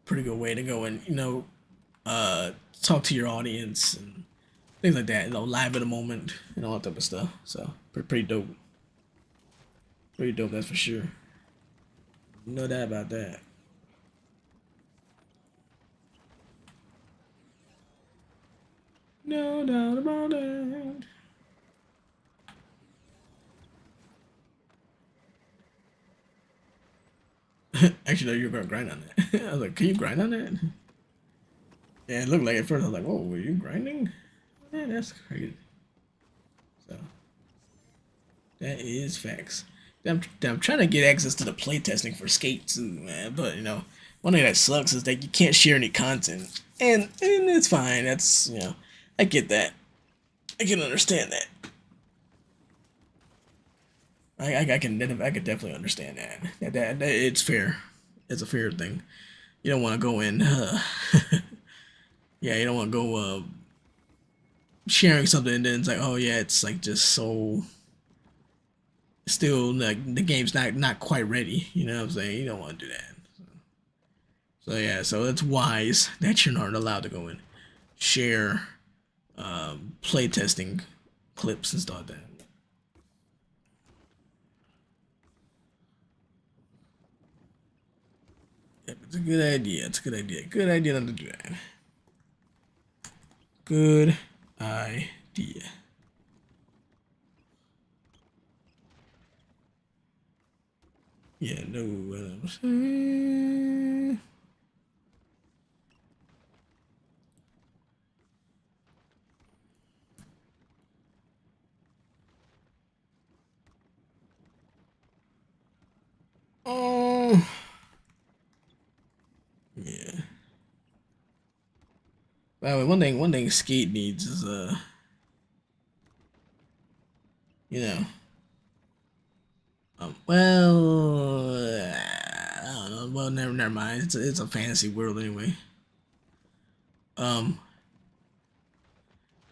Pretty good way to go and talk to your audience and things like that. Live at the moment and all that type of stuff. So pretty dope. Pretty dope, that's for sure. No doubt about that. No doubt about it. Actually, no, you're gonna grind on that. I was like, can you grind on that? Yeah, it looked like at first I was like, whoa, were you grinding? Man, that's crazy. So that is facts. I'm trying to get access to the playtesting for Skate too, man. But one thing that sucks is that you can't share any content, and it's fine. That's I get that. I can understand that. I can definitely understand that. That it's fair. It's a fair thing. You don't want to go in. Yeah, you don't want to go sharing something and then it's like, oh yeah, it's like just so still like the game's not quite ready. You know what I'm saying? You don't want to do that. So yeah, so it's wise that you're not allowed to go and share playtesting clips and stuff like that. Yep, it's a good idea. It's a good idea. Good idea not to do that. Good idea. Yeah, no, what I'm saying. Oh, yeah. By the way, one thing Skate needs is you know, well, I don't know. Well, never mind. It's a fantasy world anyway. Um,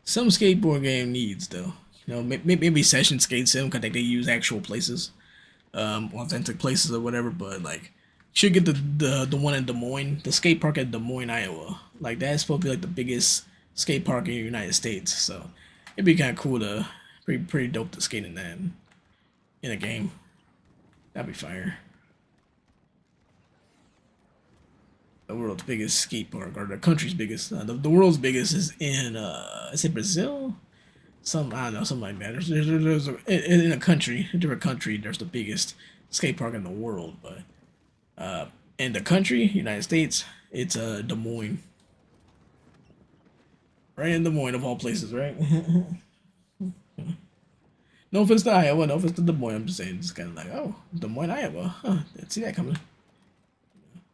some skateboard game needs though. Maybe session skate sim because they use actual places, authentic places or whatever. But like, should get the one in Des Moines, the skate park at Des Moines, Iowa. Like that's supposed to be like the biggest skate park in the United States. So it'd be kind of cool to pretty dope to skate in that in a game. That'd be fire. The world's biggest skate park, or the country's biggest. The world's biggest is it Brazil? Some I don't know, something like that. There's in a country, a different country. There's the biggest skate park in the world, but in the country, United States, it's Des Moines, right in Des Moines of all places, right? No offense to Iowa, no offense to Des Moines. I'm just saying, it's kind of like, oh, Des Moines, Iowa. Huh, didn't see that coming.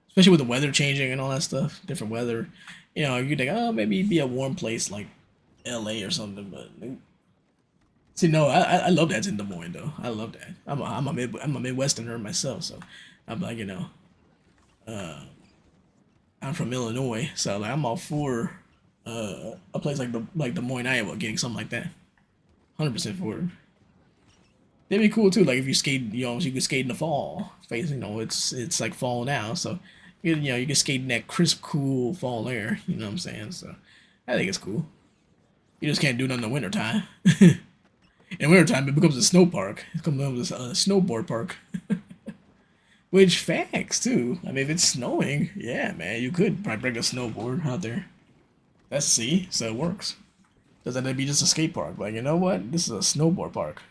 Especially with the weather changing and all that stuff, different weather. You think, oh, maybe it'd be a warm place like L.A. or something, but see, no, I love that in Des Moines though. I love that. I'm a Midwesterner myself, so I'm like, uh, I'm from Illinois, so like I'm all for a place like Des Moines, Iowa, getting something like that. 100% for it. That'd be cool too. Like if you skate, you could skate in the fall. Face, it's like fall now, so you can skate in that crisp, cool fall air. You know what I'm saying? So I think it's cool. You just can't do it in the wintertime. In wintertime, it becomes a snow park. It becomes a snowboard park. Which facts too. I mean, if it's snowing, yeah, man, you could probably bring a snowboard out there. That's see, so it works. Doesn't have to be just a skate park. Like you know what? This is a snowboard park.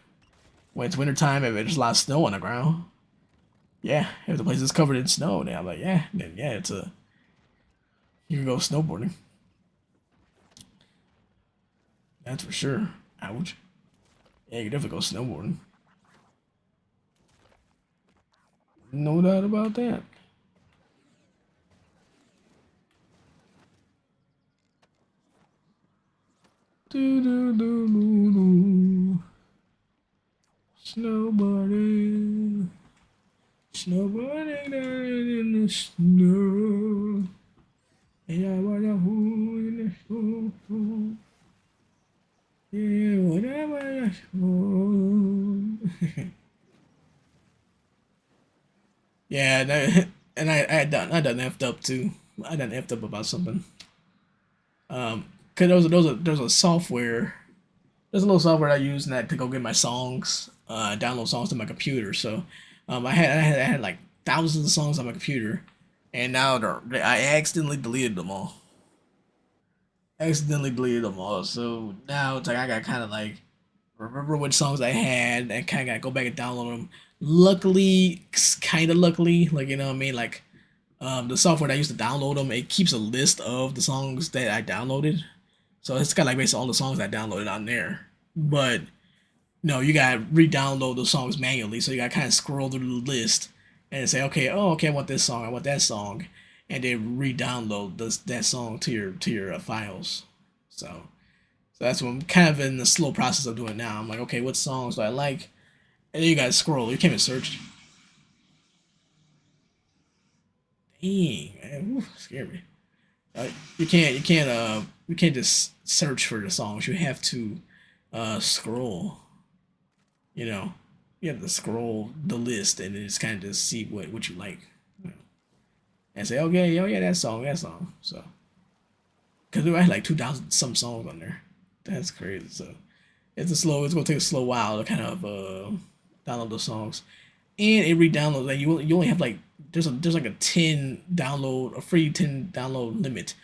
When it's wintertime, if there's a lot of snow on the ground, yeah, if the place is covered in snow, then I'm like, yeah, then yeah, you can go snowboarding. That's for sure. Ouch. Yeah, you definitely go snowboarding. No doubt about that. Do do do do do. Snowboarding, snowboarding down in the snow. And I wanna hold in the snow. Yeah, whatever I hold. Yeah, that, and I done effed up too. I done effed up about something. Cause there's a software. There's a little software I use that to go get my songs, download songs to my computer. So, I had like thousands of songs on my computer, and now I accidentally deleted them all. Accidentally deleted them all. So now it's like I got kind of like remember what songs I had and kind of got to go back and download them. Luckily, kind of luckily, like you know what I mean, like the software that I used to download them, it keeps a list of the songs that I downloaded. So it's got like basically all the songs I downloaded on there. But no, you gotta re-download those songs manually. So you gotta kind of scroll through the list and say, okay, oh, okay, I want this song, I want that song, and then re-download that song to your files. So that's what I'm kind of in the slow process of doing now. I'm like, okay, what songs do I like? And then you gotta scroll. You can't even search. Dang, man, ooh, scared me. You can't just search for the songs. You have to scroll. You know, you have to scroll the list and then just kind of just see what you like, you know, and say, okay, oh yeah, that song, that song. So, because I had like 2,000 some songs on there. That's crazy. So it's gonna take a slow while to kind of download those songs, and it re-downloads. Like you only have like there's like a free 10 download limit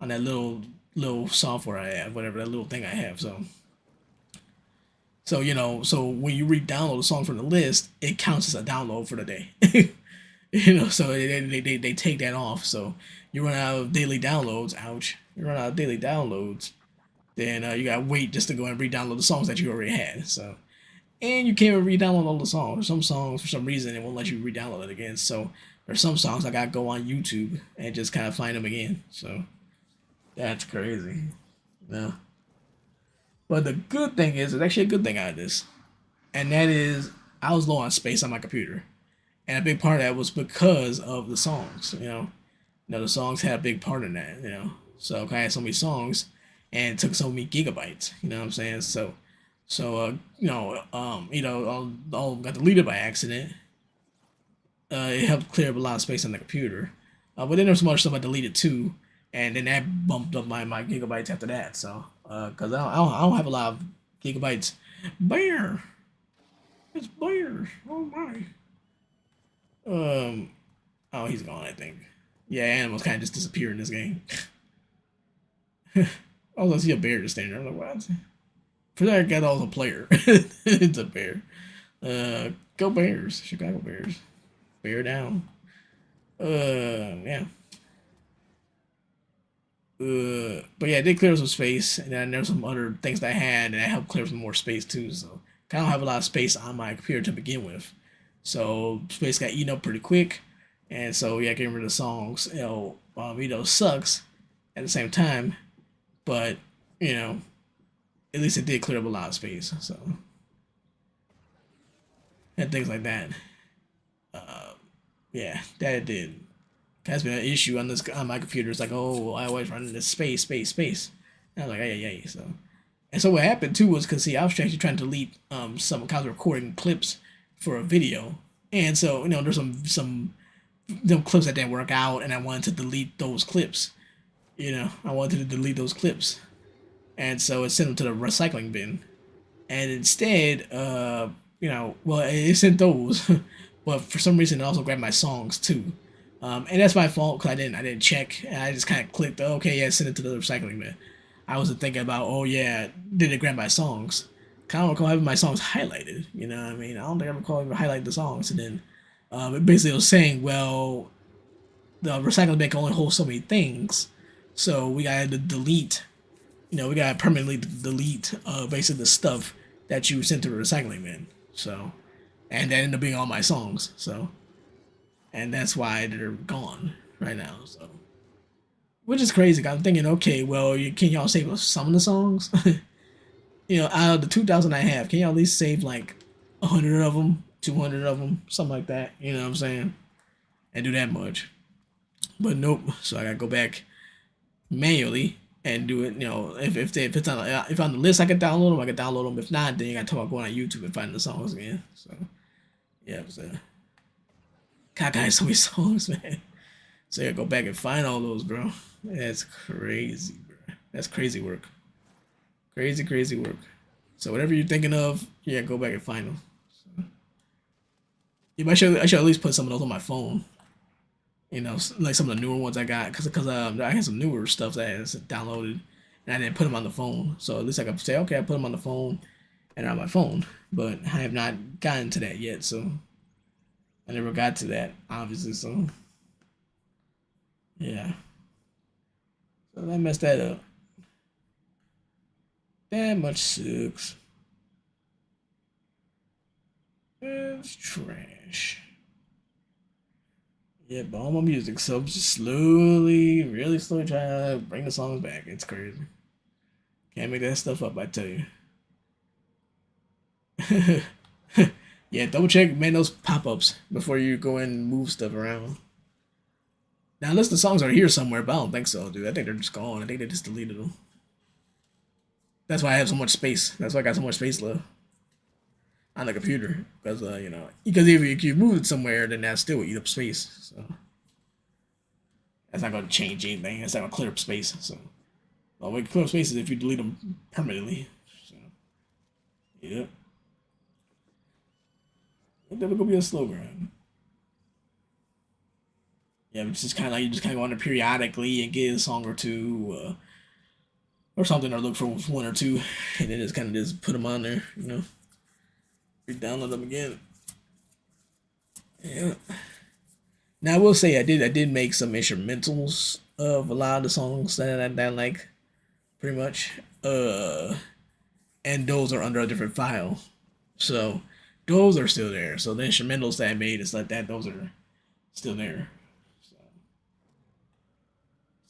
on that little software I have, whatever that little thing I have. So so when you re-download a song from the list, it counts as a download for the day. So they take that off. So you run out of daily downloads. Ouch! You run out of daily downloads, then you gotta wait just to go and re-download the songs that you already had. So and you can't even re-download all the songs. Some songs for some reason it won't let you re-download it again. So there's some songs I gotta go on YouTube and just kind of find them again. So that's crazy. No. But the good thing is, there's actually a good thing out of this, and that is I was low on space on my computer, and a big part of that was because of the songs. The songs had a big part in that. So I had so many songs, and it took so many gigabytes. You know what I'm saying? All got deleted by accident. It helped clear up a lot of space on the computer. But then there's some other stuff I deleted too, and then that bumped up my gigabytes after that. So, because I don't have a lot of gigabytes. Bear, it's bears. Oh my. Um, oh, he's gone. I think. Yeah, animals kind of just disappear in this game. Also, I see a bear just standing there. I'm like, what? For that, I got all the player. It's a bear. Go Bears, Chicago Bears. Bear down. Yeah. But yeah, it did clear some space, and then there's some other things that I had, and that helped clear some more space too. So I don't have a lot of space on my computer to begin with, so space got eaten up pretty quick, and so yeah, getting rid of songs, sucks at the same time, but you know, at least it did clear up a lot of space. So and things like that. Uh, yeah, that it did. That's been an issue on my computer. It's like, oh, I always run into space, space, space. And I was like, yeah, yeah, yeah. So what happened too was because see, I was actually trying to delete some kind of recording clips for a video, and so there's some clips that didn't work out, and I wanted to delete those clips. I wanted to delete those clips, and so it sent them to the recycling bin. And instead, well, it sent those, but for some reason it also grabbed my songs too. And that's my fault because I didn't check, and I just kind of clicked, oh, okay, yeah, send it to the recycling bin. I wasn't thinking about, oh yeah, did it grab my songs? I don't recall having my songs highlighted. You know what I mean? I don't think I recall even highlight the songs. And then it basically was saying, well, the recycling bin can only hold so many things, so we got to delete we gotta permanently delete basically the stuff that you sent to the recycling bin. So, and that ended up being all my songs. So, and that's why they're gone right now. So, which is crazy. I'm thinking, okay, well, can y'all save some of the songs? Out of the 2,000 I have, can y'all at least save like 100 of them, 200 of them, something like that? You know what I'm saying? And do that much. But nope. So I gotta go back manually and do it. If it's on the list, I can download them. I can download them. If not, then you got to talk about going on YouTube and finding the songs again. So yeah, so God, got so many songs, man. So yeah, go back and find all those, bro. That's crazy, bro. That's crazy work. Crazy, crazy work. So whatever you're thinking of, yeah, go back and find them. So, yeah, but I should at least put some of those on my phone. Like some of the newer ones I got, because I had some newer stuff that I downloaded, and I didn't put them on the phone. So at least I could say, okay, I put them on the phone and on my phone. But I have not gotten to that yet, so I never got to that, obviously. So yeah, so I messed that up. That much sucks. It's trash. Yeah, but all my music, so I'm just slowly, really slowly trying to bring the songs back. It's crazy. Can't make that stuff up, I tell you. Yeah, double check, man, those pop ups before you go and move stuff around. Now, unless the songs are here somewhere, but I don't think so, dude. I think they're just gone. I think they just deleted them. That's why I have so much space. That's why I got so much space left on the computer. Because, because if you move it somewhere, then that still will eat up space. So that's not going to change anything. That's not going to clear up space. So, well, we clear up space is if you delete them permanently. So, yeah. It's never going to be a slow grind. Yeah, it's just kind of like you just kind of go on there periodically and get a song or two, or something, or look for one or two, and then just kind of just put them on there, re-download them again. Yeah. Now I will say I did make some instrumentals of a lot of the songs that I like, pretty much. And those are under a different file, so those are still there. So the instrumentals that I made is like that; those are still there.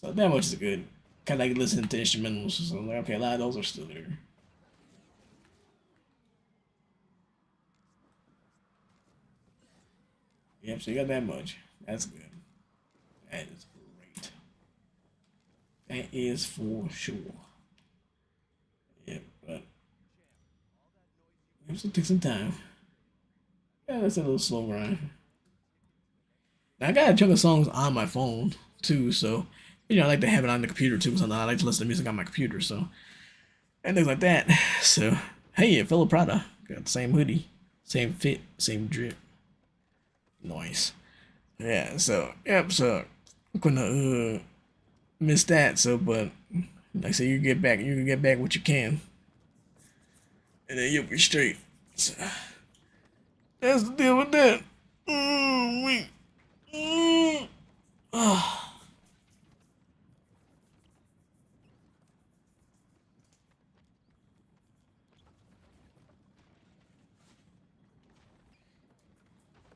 So that much is good. Kind of like listening to instrumentals. So I'm like, okay, a lot of those are still there. Yep, so you got that much. That's good. That is great. That is for sure. Yep, but it will take some time. Yeah, that's a little slow grind. Now, I got a chunk of songs on my phone too, so I like to have it on the computer too. So I like to listen to music on my computer, so and things like that. So hey, fellow Prada got the same hoodie, same fit, same drip. Nice. Yeah. So yep. So I'm gonna miss that. So, but like I said, you can get back what you can, and then you'll be straight. So that's the deal with that. Wait. Oh.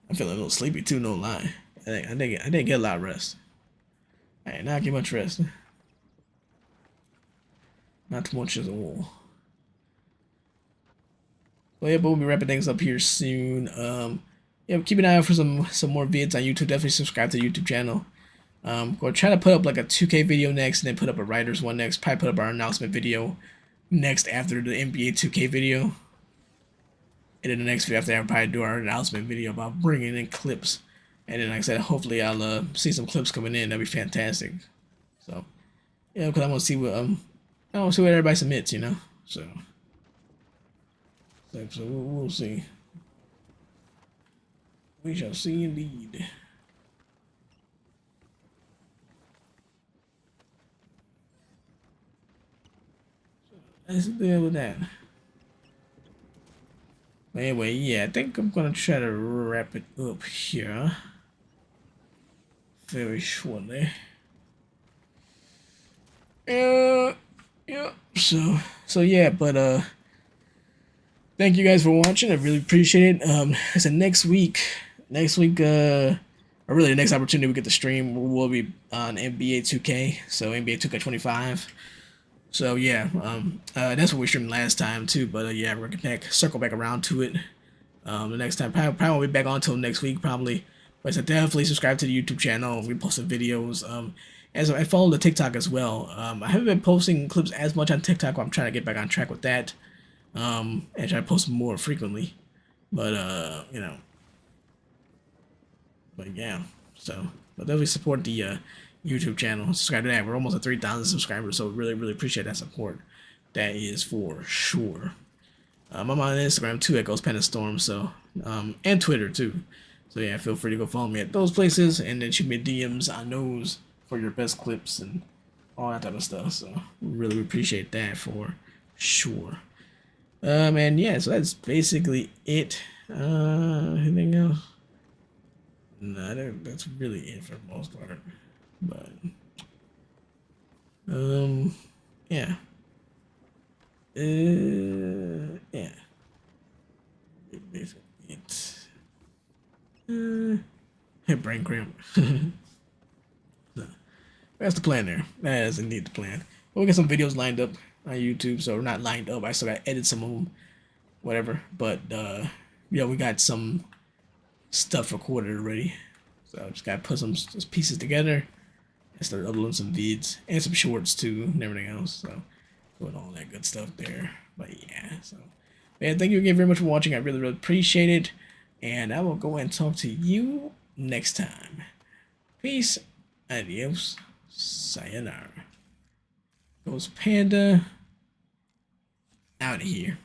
I'm feeling a little sleepy too, no lie. I didn't get a lot of rest. I did not get much rest. Not too much as a whole. Well, yeah, but we'll be wrapping things up here soon. Yeah, keep an eye out for some more vids on YouTube. Definitely subscribe to the YouTube channel. We'll try to put up like a 2K video next, and then put up a writers one next. Probably put up our announcement video next after the NBA 2K video. And then the next video after that, I'll probably do our announcement video about bringing in clips. And then, like I said, hopefully I'll see some clips coming in. That'd be fantastic. So, yeah, because I want to see I want to see what everybody submits, So we'll see. We shall see indeed. Let's deal with that. But anyway, yeah, I think I'm gonna try to wrap it up here very shortly. Yeah. So yeah, but thank you guys for watching. I really appreciate it. I said next week, or really the next opportunity we get to stream will be on NBA 2K. So NBA 2K25. So yeah, that's what we streamed last time too. But yeah, we're gonna circle back around to it. The next time, probably won't be back on until next week, probably. But so definitely subscribe to the YouTube channel. We posting videos. As I follow the TikTok as well. I haven't been posting clips as much on TikTok. But I'm trying to get back on track with that. And try to post more frequently. But you know, but yeah. So, but definitely support the YouTube channel. Subscribe to that. We're almost at 3,000 subscribers, so really, really appreciate that support. That is for sure. I'm on Instagram too at Ghost Panda Storm, so and Twitter too. So yeah, feel free to go follow me at those places, and then shoot me DMs on those for your best clips and all that type of stuff. So really appreciate that for sure. And yeah, so that's basically it. Anything else? No, that's really it for the most part. But yeah. Yeah. Basically, it's brain cramp. So, that's the plan there. That is indeed the plan. But we got some videos lined up on YouTube, so we're not lined up. I still got to edit some of them, whatever. But yeah, we got some stuff recorded already. So I just got to put some pieces together and start uploading some vids and some shorts too and everything else. So doing all that good stuff there. But yeah, so man, thank you again very much for watching. I really, really appreciate it. And I will go and talk to you next time. Peace. Adios. Sayonara. Ghost Panda out of here.